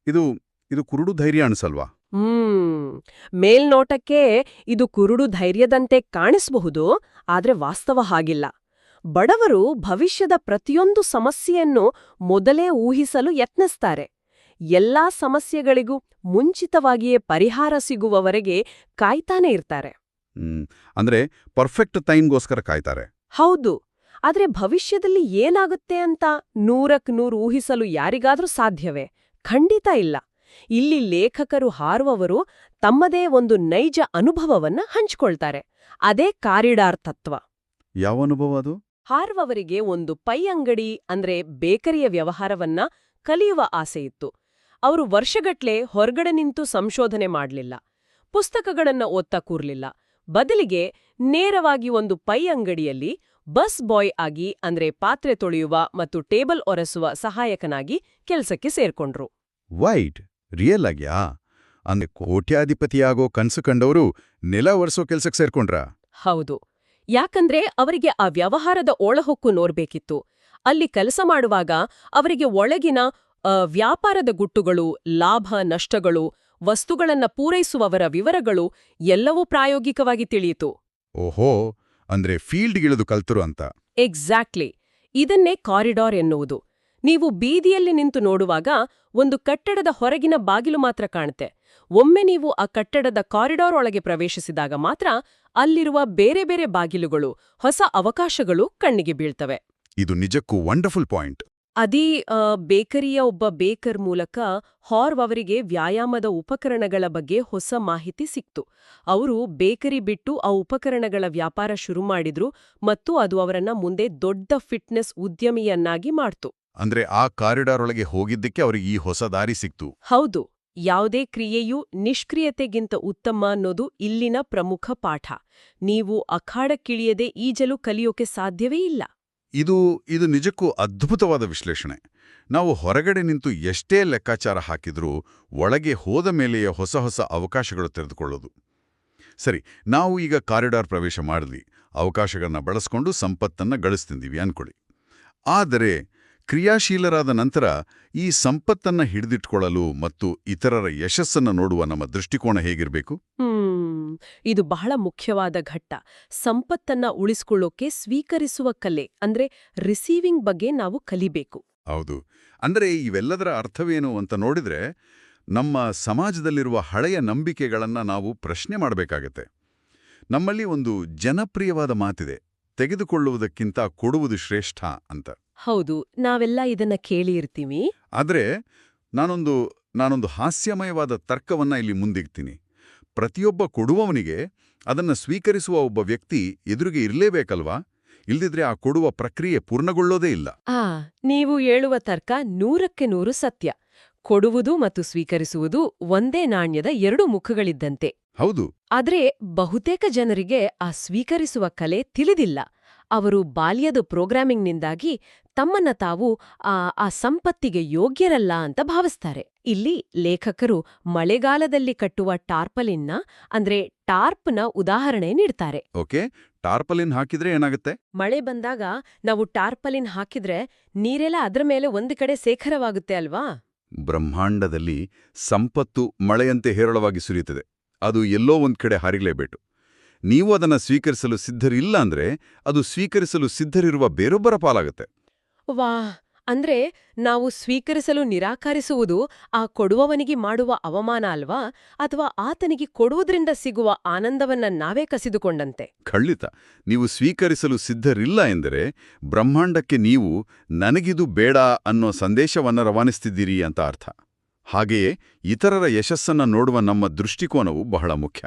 ಇದು ಕುರುಡು ಧೈರ್ಯ ಅನಿಸಲ್ವಾ?
ಮೇಲ್ನೋಟಕ್ಕೆ ಇದು ಕುರುಡು ಧೈರ್ಯದಂತೆ ಕಾಣಿಸಬಹುದು, ಆದ್ರೆ ವಾಸ್ತವ ಹಾಗಿಲ್ಲ. ಬಡವರು ಭವಿಷ್ಯದ ಪ್ರತಿಯೊಂದು ಸಮಸ್ಯೆಯನ್ನು ಮೊದಲೇ ಊಹಿಸಲು ಯತ್ನಿಸ್ತಾರೆ. ಎಲ್ಲಾ ಸಮಸ್ಯೆಗಳಿಗೂ ಮುಂಚಿತವಾಗಿಯೇ ಪರಿಹಾರ ಸಿಗುವವರೆಗೆ ಕಾಯ್ತಾನೆ ಇರ್ತಾರೆ.
ಅಂದ್ರೆ ಪರ್ಫೆಕ್ಟ್ ಟೈಮ್ಗೋಸ್ಕರ ಕಾಯ್ತಾರೆ.
ಹೌದು, ಆದ್ರೆ ಭವಿಷ್ಯದಲ್ಲಿ ಏನಾಗುತ್ತೆ ಅಂತ 100% ಊಹಿಸಲು ಯಾರಿಗಾದ್ರೂ ಸಾಧ್ಯವೇ? ಖಂಡಿತ ಇಲ್ಲ. ಇಲ್ಲಿ ಲೇಖಕರು ಹಾರುವವರು ತಮ್ಮದೇ ಒಂದು ನೈಜ ಅನುಭವವನ್ನ ಹಂಚಿಕೊಳ್ತಾರೆ. ಅದೇ ಕಾರಿಡಾರ್ ತತ್ವ.
ಯಾವ ಅನುಭವ ಅದು?
ಹಾರುವವರಿಗೆ ಒಂದು ಪೈ ಅಂಗಡಿ ಅಂದ್ರೆ ಬೇಕರಿಯ ವ್ಯವಹಾರವನ್ನ ಕಲಿಯುವ ಆಸೆಯಿತ್ತು. ಅವರು ವರ್ಷಗಟ್ಲೆ ಹೊರಗಡೆ ನಿಂತು ಸಂಶೋಧನೆ ಮಾಡಲಿಲ್ಲ, ಪುಸ್ತಕಗಳನ್ನ ಓದ್ತಾ ಕೂರ್ಲಿಲ್ಲ. ಬದಲಿಗೆ ನೇರವಾಗಿ ಒಂದು ಪೈ ಅಂಗಡಿಯಲ್ಲಿ ಬಸ್ ಬಾಯ್ ಆಗಿ, ಅಂದ್ರೆ ಪಾತ್ರೆ ತೊಳೆಯುವ ಮತ್ತು ಟೇಬಲ್ ಒರೆಸುವ ಸಹಾಯಕನಾಗಿ ಕೆಲಸಕ್ಕೆ ಸೇರ್ಕೊಂಡ್ರು.
ವೈಟ್, ರಿಯಲ್ ಆಗ್ಯಾ? ಅಂದ್ರೆ ಕೋಟ್ಯಾಧಿಪತಿಯಾಗೋ ಕನ್ಸು ಕಂಡವರು ನೆಲ ಒರೆಸೋ ಕೆಲ್ಸಕ್ಕೆ ಸೇರ್ಕೊಂಡ್ರ?
ಹೌದು, ಯಾಕಂದ್ರೆ ಅವರಿಗೆ ಆ ವ್ಯವಹಾರದ ಒಳಹೊಕ್ಕು ನೋಡ್ಬೇಕಿತ್ತು. ಅಲ್ಲಿ ಕೆಲಸ ಮಾಡುವಾಗ ಅವರಿಗೆ ಒಳಗಿನ ವ್ಯಾಪಾರದ ಗುಟ್ಟುಗಳು, ಲಾಭ ನಷ್ಟಗಳು, ವಸ್ತುಗಳನ್ನ ಪೂರೈಸುವವರ ವಿವರಗಳು ಎಲ್ಲವೂ ಪ್ರಾಯೋಗಿಕವಾಗಿ ತಿಳಿಯಿತು.
ಓಹೋ, ಅಂದ್ರೆ ಫೀಲ್ಡ್ಗಿಳಿದು ಕಲ್ತರು ಅಂತ.
ಎಕ್ಸಾಕ್ಟ್ಲಿ. ಇದನ್ನೇ ಕಾರಿಡಾರ್ ಎನ್ನುವುದು. ನೀವು ಬೀದಿಯಲ್ಲಿ ನಿಂತು ನೋಡುವಾಗ ಒಂದು ಕಟ್ಟಡದ ಹೊರಗಿನ ಬಾಗಿಲು ಮಾತ್ರ ಕಾಣುತ್ತೆ. ಒಮ್ಮೆ ನೀವು ಆ ಕಟ್ಟಡದ ಕಾರಿಡಾರ್ ಒಳಗೆ ಪ್ರವೇಶಿಸಿದಾಗ ಮಾತ್ರ ಅಲ್ಲಿರುವ ಬೇರೆ ಬೇರೆ ಬಾಗಿಲುಗಳು, ಹೊಸ ಅವಕಾಶಗಳು ಕಣ್ಣಿಗೆ ಬೀಳ್ತವೆ.
ಇದು ನಿಜಕ್ಕೂ ವಂಡರ್ಫುಲ್ ಪಾಯಿಂಟ್.
ಅದೇ ಬೇಕರಿಯ ಒಬ್ಬ ಬೇಕರ್ ಮೂಲಕ ಹಾರ್ವ್ ಅವರಿಗೆ ವ್ಯಾಯಾಮದ ಉಪಕರಣಗಳ ಬಗ್ಗೆ ಹೊಸ ಮಾಹಿತಿ ಸಿಕ್ತು. ಅವರು ಬೇಕರಿ ಬಿಟ್ಟು ಆ ಉಪಕರಣಗಳ ವ್ಯಾಪಾರ ಶುರು ಮಾಡಿದ್ರು ಮತ್ತು ಅದು ಅವರನ್ನ ಮುಂದೆ ದೊಡ್ಡ ಫಿಟ್ನೆಸ್ ಉದ್ಯಮಿಯನ್ನಾಗಿ ಮಾಡ್ತು.
ಅಂದ್ರೆ ಆ ಕಾರಿಡಾರ್ ಒಳಗೆ ಹೋಗಿದ್ದಕ್ಕೆ ಅವರಿಗೆ ಈ ಹೊಸ ದಾರಿ ಸಿಕ್ತು.
ಹೌದು, ಯಾವುದೇ ಕ್ರಿಯೆಯೂ ನಿಷ್ಕ್ರಿಯತೆಗಿಂತ ಉತ್ತಮ ಅನ್ನೋದು ಇಲ್ಲಿನ ಪ್ರಮುಖ ಪಾಠ. ನೀವು ಅಖಾಡಕ್ಕಿಳಿಯದೆ ಈಜಲು ಕಲಿಯೋಕೆ ಸಾಧ್ಯವೇ ಇಲ್ಲ.
ಇದು ನಿಜಕ್ಕೂ ಅದ್ಭುತವಾದ ವಿಶ್ಲೇಷಣೆ. ನಾವು ಹೊರಗಡೆ ನಿಂತು ಎಷ್ಟೇ ಲೆಕ್ಕಾಚಾರ ಹಾಕಿದ್ರೂ ಒಳಗೆ ಹೋದ ಮೇಲೆಯೇ ಹೊಸ ಹೊಸ ಅವಕಾಶಗಳು ತೆರೆದುಕೊಳ್ಳೋದು. ಸರಿ, ನಾವು ಈಗ ಕಾರಿಡಾರ್ ಪ್ರವೇಶ ಮಾಡಿದ್ವಿ, ಅವಕಾಶಗಳನ್ನ ಬಳಸ್ಕೊಂಡು ಸಂಪತ್ತನ್ನ ಗಳಿಸ್ತಿದ್ದೀವಿ ಅನ್ಕೊಳ್ಳಿ. ಆದರೆ ಕ್ರಿಯಾಶೀಲರಾದ ನಂತರ ಈ ಸಂಪತ್ತನ್ನ ಹಿಡಿದಿಟ್ಕೊಳ್ಳಲು ಮತ್ತು ಇತರರ ಯಶಸ್ಸನ್ನ ನೋಡುವ ನಮ್ಮ ದೃಷ್ಟಿಕೋನ ಹೇಗಿರಬೇಕು?
ಇದು ಬಹಳ ಮುಖ್ಯವಾದ ಘಟ್ಟ. ಸಂಪತ್ತನ್ನ ಉಳಿಸ್ಕೊಳ್ಳೋಕೆ ಸ್ವೀಕರಿಸುವ ಕಲೆ, ಅಂದ್ರೆ ರಿಸೀವಿಂಗ್ ಬಗ್ಗೆ ನಾವು ಕಲಿಬೇಕು.
ಹೌದು. ಅಂದ್ರೆ ಇವೆಲ್ಲದರ ಅರ್ಥವೇನು ಅಂತ ನೋಡಿದ್ರೆ ನಮ್ಮ ಸಮಾಜದಲ್ಲಿರುವ ಹಳೆಯ ನಂಬಿಕೆಗಳನ್ನ ನಾವು ಪ್ರಶ್ನೆ ಮಾಡಬೇಕಾಗತ್ತೆ. ನಮ್ಮಲ್ಲಿ ಒಂದು ಜನಪ್ರಿಯವಾದ ಮಾತಿದೆ, ತೆಗೆದುಕೊಳ್ಳುವುದಕ್ಕಿಂತ ಕೊಡುವುದು ಶ್ರೇಷ್ಠ ಅಂತ.
ಹೌದು, ನಾವೆಲ್ಲ ಇದನ್ನ ಕೇಳಿರ್ತೀವಿ.
ಆದ್ರೆ ನಾನೊಂದು ಹಾಸ್ಯಮಯವಾದ ತರ್ಕವನ್ನ ಇಲ್ಲಿ ಮುಂದಿಡ್ತೀನಿ. ಪ್ರತಿಯೊಬ್ಬ ಕೊಡುವವನಿಗೆ ಅದನ್ನ ಸ್ವೀಕರಿಸುವ ಒಬ್ಬ ವ್ಯಕ್ತಿ ಎದುರಿಗೆ ಇರಲೇಬೇಕಲ್ವಾ? ಇಲ್ದಿದ್ರೆ ಆ ಕೊಡುವ ಪ್ರಕ್ರಿಯೆ ಪೂರ್ಣಗೊಳ್ಳೋದೇ ಇಲ್ಲ.
ನೀವು ಹೇಳುವ ತರ್ಕ 100ಕ್ಕೆ 100 ಸತ್ಯ. ಕೊಡುವುದು ಮತ್ತು ಸ್ವೀಕರಿಸುವುದು ಒಂದೇ ನಾಣ್ಯದ 2 ಮುಖಗಳಿದ್ದಂತೆ.
ಹೌದು.
ಆದ್ರೆ ಬಹುತೇಕ ಜನರಿಗೆ ಆ ಸ್ವೀಕರಿಸುವ ಕಲೆ ತಿಳಿದಿಲ್ಲ. ಅವರು ಬಾಲ್ಯದ ಪ್ರೋಗ್ರಾಮಿಂಗ್ನಿಂದಾಗಿ ತಮ್ಮನ್ನ ತಾವು ಆ ಸಂಪತ್ತಿಗೆ ಯೋಗ್ಯರಲ್ಲ ಅಂತ ಭಾವಿಸ್ತಾರೆ. ಇಲ್ಲಿ ಲೇಖಕರು ಮಳೆಗಾಲದಲ್ಲಿ ಕಟ್ಟುವ ಟಾರ್ಪಲಿನ್ನ, ಅಂದ್ರೆ ಟಾರ್ಪ್ನ ಉದಾಹರಣೆ ನೀಡ್ತಾರೆ.
ಓಕೆ, ಟಾರ್ಪಲಿನ್ ಹಾಕಿದ್ರೆ ಏನಾಗುತ್ತೆ?
ಮಳೆ ಬಂದಾಗ ನಾವು ಟಾರ್ಪಲಿನ್ ಹಾಕಿದ್ರೆ ನೀರೆಲ್ಲ ಅದ್ರ ಮೇಲೆ ಒಂದು ಕಡೆ ಸೇಖರವಾಗುತ್ತೆ ಅಲ್ವಾ?
ಬ್ರಹ್ಮಾಂಡದಲ್ಲಿ ಸಂಪತ್ತು ಮಳೆಯಂತೆ ಹೇರಳವಾಗಿ ಸುರಿಯುತ್ತದೆ. ಅದು ಎಲ್ಲೋ ಒಂದ್ ಕಡೆ ಹರಿಲೇಬೇಕು. ನೀವು ಅದನ್ನ ಸ್ವೀಕರಿಸಲು ಸಿದ್ಧರಿಲ್ಲ ಅಂದ್ರೆ ಅದು ಸ್ವೀಕರಿಸಲು ಸಿದ್ಧರಿರುವ ಬೇರೊಬ್ಬರ ಪಾಲಾಗುತ್ತೆ.
ವಾ, ಅಂದ್ರೆ ನಾವು ಸ್ವೀಕರಿಸಲು ನಿರಾಕರಿಸುವುದು ಆ ಕೊಡುವವನಿಗೆ ಮಾಡುವ ಅವಮಾನ ಅಲ್ವಾ, ಅಥವಾ ಆತನಿಗೆ ಕೊಡುವುದರಿಂದ ಸಿಗುವ ಆನಂದವನ್ನ ನಾವೇ ಕಸಿದುಕೊಂಡಂತೆ?
ಖಂಡಿತ. ನೀವು ಸ್ವೀಕರಿಸಲು ಸಿದ್ಧರಿಲ್ಲ ಎಂದರೆ ಬ್ರಹ್ಮಾಂಡಕ್ಕೆ ನೀವು ನನಗಿದು ಬೇಡ ಅನ್ನೋ ಸಂದೇಶವನ್ನ ರವಾನಿಸ್ತಿದ್ದೀರಿ ಅಂತ ಅರ್ಥ. ಹಾಗೆಯೇ ಇತರರ ಯಶಸ್ಸನ್ನ ನೋಡುವ ನಮ್ಮ ದೃಷ್ಟಿಕೋನವು ಬಹಳ ಮುಖ್ಯ.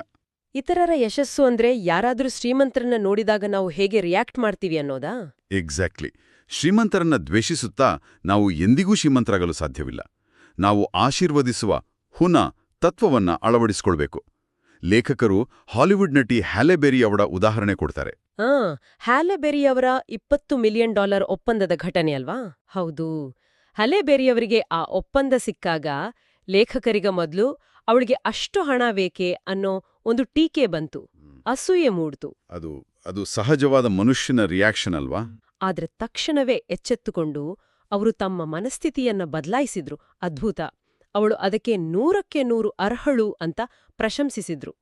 ಇತರರ ಯಶಸ್ಸು ಅಂದ್ರೆ ಯಾರಾದ್ರೂ ಶ್ರೀಮಂತರನ್ನ ನೋಡಿದಾಗ ನಾವು ಹೇಗೆ ರಿಯಾಕ್ಟ್ ಮಾಡ್ತೀವಿ ಅನ್ನೋದಾ?
ಎಕ್ಸಾಕ್ಟ್ಲಿ. ಶ್ರೀಮಂತರನ್ನ ದ್ವೇಷಿಸುತ್ತಾ ನಾವು ಎಂದಿಗೂ ಶ್ರೀಮಂತರಾಗಲು ಸಾಧ್ಯವಿಲ್ಲ. ನಾವು ಆಶೀರ್ವದಿಸುವ ಹುನ ತತ್ವವನ್ನ ಅಳವಡಿಸಿಕೊಳ್ಬೇಕು. ಲೇಖಕರು ಹಾಲಿವುಡ್ ನಟಿ ಹ್ಯಾಲೆ ಬೆರಿ ಅವರ ಉದಾಹರಣೆ ಕೊಡ್ತಾರೆ.
ಹ್ಯಾಲೆ ಬೆರಿಯವರ $20 ಮಿಲಿಯನ್ ಒಪ್ಪಂದದ ಘಟನೆ ಅಲ್ವಾ? ಹೌದು. ಹ್ಯಾಲೆ ಬೆರಿಯವರಿಗೆ ಆ ಒಪ್ಪಂದ ಸಿಕ್ಕಾಗ ಲೇಖಕರಿಗ ಮೊದಲು ಅವಳಿಗೆ ಅಷ್ಟು ಹಣ ಬೇಕೆ ಅನ್ನೋ ಒಂದು ಟೀಕೆ ಬಂತು, ಅಸೂಯೆ ಮೂಡ್ತು.
ಅದು ಸಹಜವಾದ ಮನುಷ್ಯನ ರಿಯಾಕ್ಷನ್ ಅಲ್ವಾ?
ಆದ್ರೆ ತಕ್ಷಣವೇ ಎಚ್ಚೆತ್ತುಕೊಂಡು ಅವರು ತಮ್ಮ ಮನಸ್ಥಿತಿಯನ್ನ ಬದಲಾಯಿಸಿದ್ರು. ಅದ್ಭುತ. ಅವಳು ಅದಕ್ಕೆ 100ಕ್ಕೆ 100 ಅರ್ಹಳು ಅಂತ ಪ್ರಶಂಸಿಸಿದ್ರು.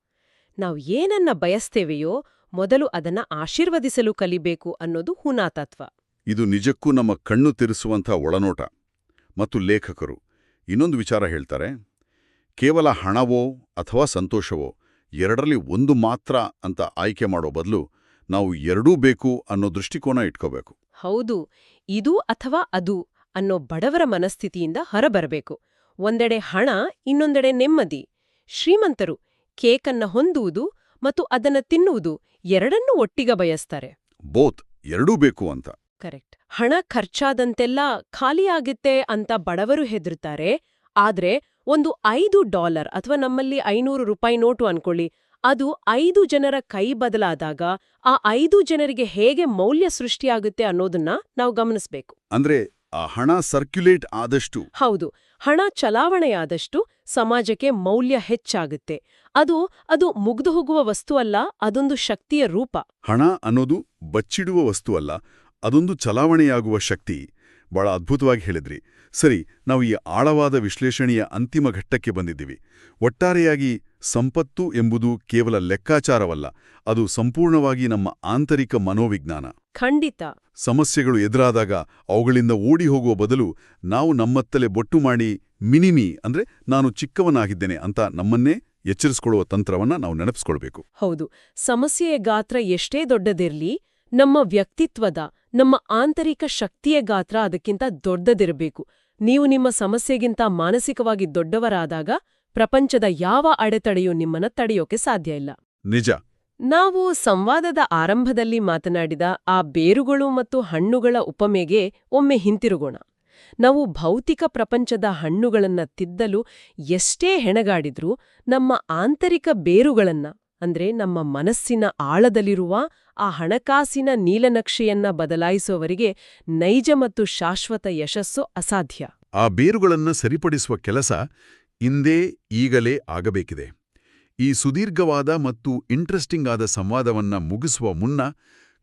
ನಾವು ಏನನ್ನ ಬಯಸ್ತೇವೆಯೋ ಮೊದಲು ಅದನ್ನ ಆಶೀರ್ವದಿಸಲು ಕಲಿಬೇಕು ಅನ್ನೋದು ಹುನಾ ತತ್ವ.
ಇದು ನಿಜಕ್ಕೂ ನಮ್ಮ ಕಣ್ಣು ತೆರೆಸುವಂಥ ಒಳನೋಟ. ಮತ್ತು ಲೇಖಕರು ಇನ್ನೊಂದು ವಿಚಾರ ಹೇಳ್ತಾರೆ. ಕೇವಲ ಹಣವೋ ಅಥವಾ ಸಂತೋಷವೋ ಎರಡರಲ್ಲಿ ಒಂದು ಮಾತ್ರ ಅಂತ ಆಯ್ಕೆ ಮಾಡೋ ಬದಲು ನಾವು ಎರಡೂ ಬೇಕು ಅನ್ನೋ ದೃಷ್ಟಿಕೋನ ಇಟ್ಕೋಬೇಕು.
ಹೌದು. ಇದು ಅಥವಾ ಅದು ಅನ್ನೋ ಬಡವರ ಮನಸ್ಥಿತಿಯಿಂದ ಹೊರಬರಬೇಕು. ಒಂದೆಡೆ ಹಣ, ಇನ್ನೊಂದೆಡೆ ನೆಮ್ಮದಿ. ಶ್ರೀಮಂತರು ಕೇಕನ್ನ ಹೊಂದುವುದು ಮತ್ತು ಅದನ್ನ ತಿನ್ನುವುದು ಎರಡನ್ನೂ ಒಟ್ಟಿಗೆ ಬಯಸ್ತಾರೆ.
ಬೋತ್, ಎರಡೂ ಬೇಕು ಅಂತ.
ಕರೆಕ್ಟ್. ಹಣ ಖರ್ಚಾದಂತೆಲ್ಲ ಖಾಲಿಯಾಗುತ್ತೆ ಅಂತ ಬಡವರು ಹೆದರುತ್ತಾರೆ. ಆದ್ರೆ ಒಂದು $5 ಅಥವಾ ನಮ್ಮಲ್ಲಿ $500 ನೋಟು ಅನ್ಕೊಳ್ಳಿ, ಅದು 5 ಜನರ ಕೈ ಬದಲಾದಾಗ ಆ 5 ಜನರಿಗೆ ಹೇಗೆ ಮೌಲ್ಯ ಸೃಷ್ಟಿಯಾಗುತ್ತೆ ಅನ್ನೋದನ್ನ ನಾವು ಗಮನಿಸಬೇಕು.
ಅಂದ್ರೆ ಆ ಹಣ ಸರ್ಕ್ಯುಲೇಟ್ ಆದಷ್ಟು.
ಹೌದು. ಹಣ ಚಲಾವಣೆಯಾದಷ್ಟು ಸಮಾಜಕ್ಕೆ ಮೌಲ್ಯ ಹೆಚ್ಚಾಗುತ್ತೆ. ಅದು ಮುಗ್ದು ಹೋಗುವ ವಸ್ತು ಅಲ್ಲ, ಅದೊಂದು ಶಕ್ತಿಯ ರೂಪ.
ಹಣ ಅನ್ನೋದು ಬಚ್ಚಿಡುವ ವಸ್ತು ಅಲ್ಲ, ಅದೊಂದು ಚಲಾವಣೆಯಾಗುವ ಶಕ್ತಿ. ಬಹಳ ಅದ್ಭುತವಾಗಿ ಹೇಳಿದ್ರಿ. ಸರಿ, ನಾವು ಈ ಆಳವಾದ ವಿಶ್ಲೇಷಣೆಯ ಅಂತಿಮ ಘಟ್ಟಕ್ಕೆ ಬಂದಿದ್ದೀವಿ. ಒಟ್ಟಾರೆಯಾಗಿ ಸಂಪತ್ತು ಎಂಬುದು ಕೇವಲ ಲೆಕ್ಕಾಚಾರವಲ್ಲ, ಅದು ಸಂಪೂರ್ಣವಾಗಿ ನಮ್ಮ ಆಂತರಿಕ ಮನೋವಿಜ್ಞಾನ.
ಖಂಡಿತ.
ಸಮಸ್ಯೆಗಳು ಎದುರಾದಾಗ ಅವುಗಳಿಂದ ಓಡಿ ಹೋಗುವ ಬದಲು ನಾವು ನಮ್ಮತ್ತಲೇ ಬೊಟ್ಟು ಮಾಡಿ ಮಿನಿಮಿ ಅಂದ್ರೆ ನಾನು ಚಿಕ್ಕವನಾಗಿದ್ದೇನೆ ಅಂತ ನಮ್ಮನ್ನೇ ಎಚ್ಚರಿಸಿಕೊಳ್ಳುವ ತಂತ್ರವನ್ನ ನಾವು ನೆನಪಿಸ್ಕೊಳ್ಬೇಕು.
ಹೌದು. ಸಮಸ್ಯೆಯ ಗಾತ್ರ ಎಷ್ಟೇ ದೊಡ್ಡದಿರ್ಲಿ, ನಮ್ಮ ವ್ಯಕ್ತಿತ್ವದ, ನಮ್ಮ ಆಂತರಿಕ ಶಕ್ತಿಯ ಗಾತ್ರ ಅದಕ್ಕಿಂತ ದೊಡ್ಡದಿರಬೇಕು. ನೀವು ನಿಮ್ಮ ಸಮಸ್ಯೆಗಿಂತ ಮಾನಸಿಕವಾಗಿ ದೊಡ್ಡವರಾದಾಗ ಪ್ರಪಂಚದ ಯಾವ ಅಡೆತಡೆಯೂ ನಿಮ್ಮನ್ನ ತಡೆಯೋಕೆ ಸಾಧ್ಯ ಇಲ್ಲ.
ನಿಜ.
ನಾವು ಸಂವಾದದ ಆರಂಭದಲ್ಲಿ ಮಾತನಾಡಿದ ಆ ಬೇರುಗಳು ಮತ್ತು ಹಣ್ಣುಗಳ ಉಪಮೆಗೆ ಒಮ್ಮೆ ಹಿಂತಿರುಗೋಣ. ನಾವು ಭೌತಿಕ ಪ್ರಪಂಚದ ಹಣ್ಣುಗಳನ್ನ ತಿದ್ದಲು ಎಷ್ಟೇ ಹೆಣಗಾಡಿದ್ರೂ ನಮ್ಮ ಆಂತರಿಕ ಬೇರುಗಳನ್ನ, ಅಂದ್ರೆ ನಮ್ಮ ಮನಸ್ಸಿನ ಆಳದಲ್ಲಿರುವ ಆ ಹಣಕಾಸಿನ ನೀಲನಕ್ಷೆಯನ್ನ ಬದಲಾಯಿಸುವವರಿಗೆ ನೈಜ ಮತ್ತು ಶಾಶ್ವತ ಯಶಸ್ಸು ಅಸಾಧ್ಯ.
ಆ ಬೇರುಗಳನ್ನ ಸರಿಪಡಿಸುವ ಕೆಲಸ ಇಂದೇ ಈಗಲೇ ಆಗಬೇಕಿದೆ. ಈ ಸುದೀರ್ಘವಾದ ಮತ್ತು ಇಂಟ್ರೆಸ್ಟಿಂಗ್ ಆದ ಸಂವಾದವನ್ನ ಮುಗಿಸುವ ಮುನ್ನ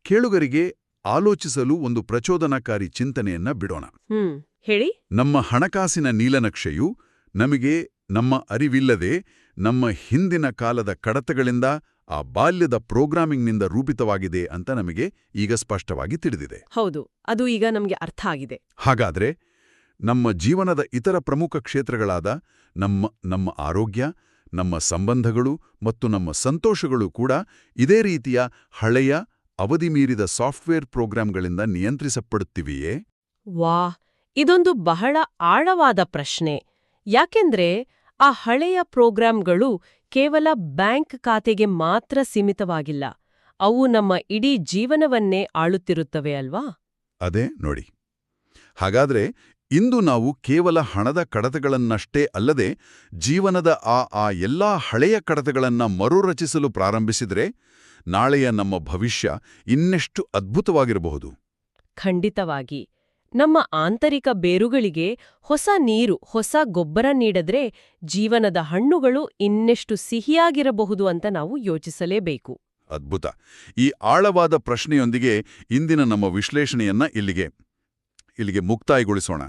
ಕೇಳುಗರಿಗೆ ಆಲೋಚಿಸಲು ಒಂದು ಪ್ರಚೋದನಕಾರಿ ಚಿಂತನೆಯನ್ನ ಬಿಡೋಣ.
ಹೇಳಿ.
ನಮ್ಮ ಹಣಕಾಸಿನ ನೀಲನಕ್ಷೆಯು ನಮಗೆ ನಮ್ಮ ಅರಿವಿಲ್ಲದೆ ನಮ್ಮ ಹಿಂದಿನ ಕಾಲದ ಕಡತಗಳಿಂದ, ಆ ಬಾಲ್ಯದ ಪ್ರೋಗ್ರಾಮಿಂಗ್ನಿಂದ ರೂಪಿತವಾಗಿದೆ ಅಂತ ನಮಗೆ ಈಗ ಸ್ಪಷ್ಟವಾಗಿ ತಿಳಿದಿದೆ.
ಹೌದು, ಅದು ಈಗ ನಮಗೆ ಅರ್ಥ ಆಗಿದೆ.
ಹಾಗಾದ್ರೆ ನಮ್ಮ ಜೀವನದ ಇತರ ಪ್ರಮುಖ ಕ್ಷೇತ್ರಗಳಾದ ನಮ್ಮ ಆರೋಗ್ಯ, ನಮ್ಮ ಸಂಬಂಧಗಳು ಮತ್ತು ನಮ್ಮ ಸಂತೋಷಗಳು ಕೂಡ ಇದೇ ರೀತಿಯ ಹಳೆಯ ಅವಧಿ ಮೀರಿದ ಸಾಫ್ಟ್ವೇರ್ ಪ್ರೋಗ್ರಾಂಗಳಿಂದ ನಿಯಂತ್ರಿಸಲ್ಪಡುತ್ತಿವೆಯೇ?
ಇದೊಂದು ಬಹಳ ಆಳವಾದ ಪ್ರಶ್ನೆ. ಯಾಕೆಂದ್ರೆ ಆ ಹಳೆಯ ಪ್ರೋಗ್ರಾಂಗಳು ಕೇವಲ ಬ್ಯಾಂಕ್ ಖಾತೆಗೆ ಮಾತ್ರ ಸೀಮಿತವಾಗಿಲ್ಲ, ಅವು ನಮ್ಮ ಇಡೀ ಜೀವನವನ್ನೇ ಆಳುತ್ತಿರುತ್ತವೆ ಅಲ್ವಾ?
ಅದೇ ನೋಡಿ. ಹಾಗಾದ್ರೆ ಇಂದು ನಾವು ಕೇವಲ ಹಣದ ಕಡತಗಳನ್ನಷ್ಟೇ ಅಲ್ಲದೆ ಜೀವನದ ಆ ಎಲ್ಲಾ ಹಳೆಯ ಕಡತಗಳನ್ನ ಮರುರಚಿಸಲು ಪ್ರಾರಂಭಿಸಿದ್ರೆ ನಾಳೆಯ ನಮ್ಮ ಭವಿಷ್ಯ ಇನ್ನೆಷ್ಟು ಅದ್ಭುತವಾಗಿರಬಹುದು.
ಖಂಡಿತವಾಗಿ. ನಮ್ಮ ಆಂತರಿಕ ಬೇರುಗಳಿಗೆ ಹೊಸ ನೀರು, ಹೊಸ ಗೊಬ್ಬರ ನೀಡಿದ್ರೆ ಜೀವನದ ಹಣ್ಣುಗಳು ಇನ್ನೆಷ್ಟು ಸಿಹಿಯಾಗಿರಬಹುದು ಅಂತ ನಾವು ಯೋಚಿಸಲೇಬೇಕು.
ಅದ್ಭುತ. ಈ ಆಳವಾದ ಪ್ರಶ್ನೆಯೊಂದಿಗೆ ಇಂದಿನ ನಮ್ಮ ವಿಶ್ಲೇಷಣೆಯನ್ನ ಇಲ್ಲಿಗೆ ಮುಕ್ತಾಯಗೊಳಿಸೋಣ.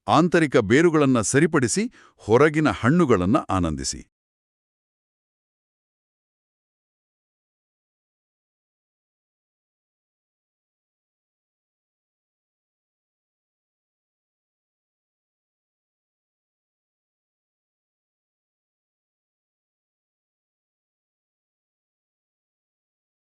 ಆಂತರಿಕ ಬೇರುಗಳನ್ನ ಸರಿಪಡಿಸಿ ಹೊರಗಿನ ಹಣ್ಣುಗಳನ್ನ ಆನಂದಿಸಿ.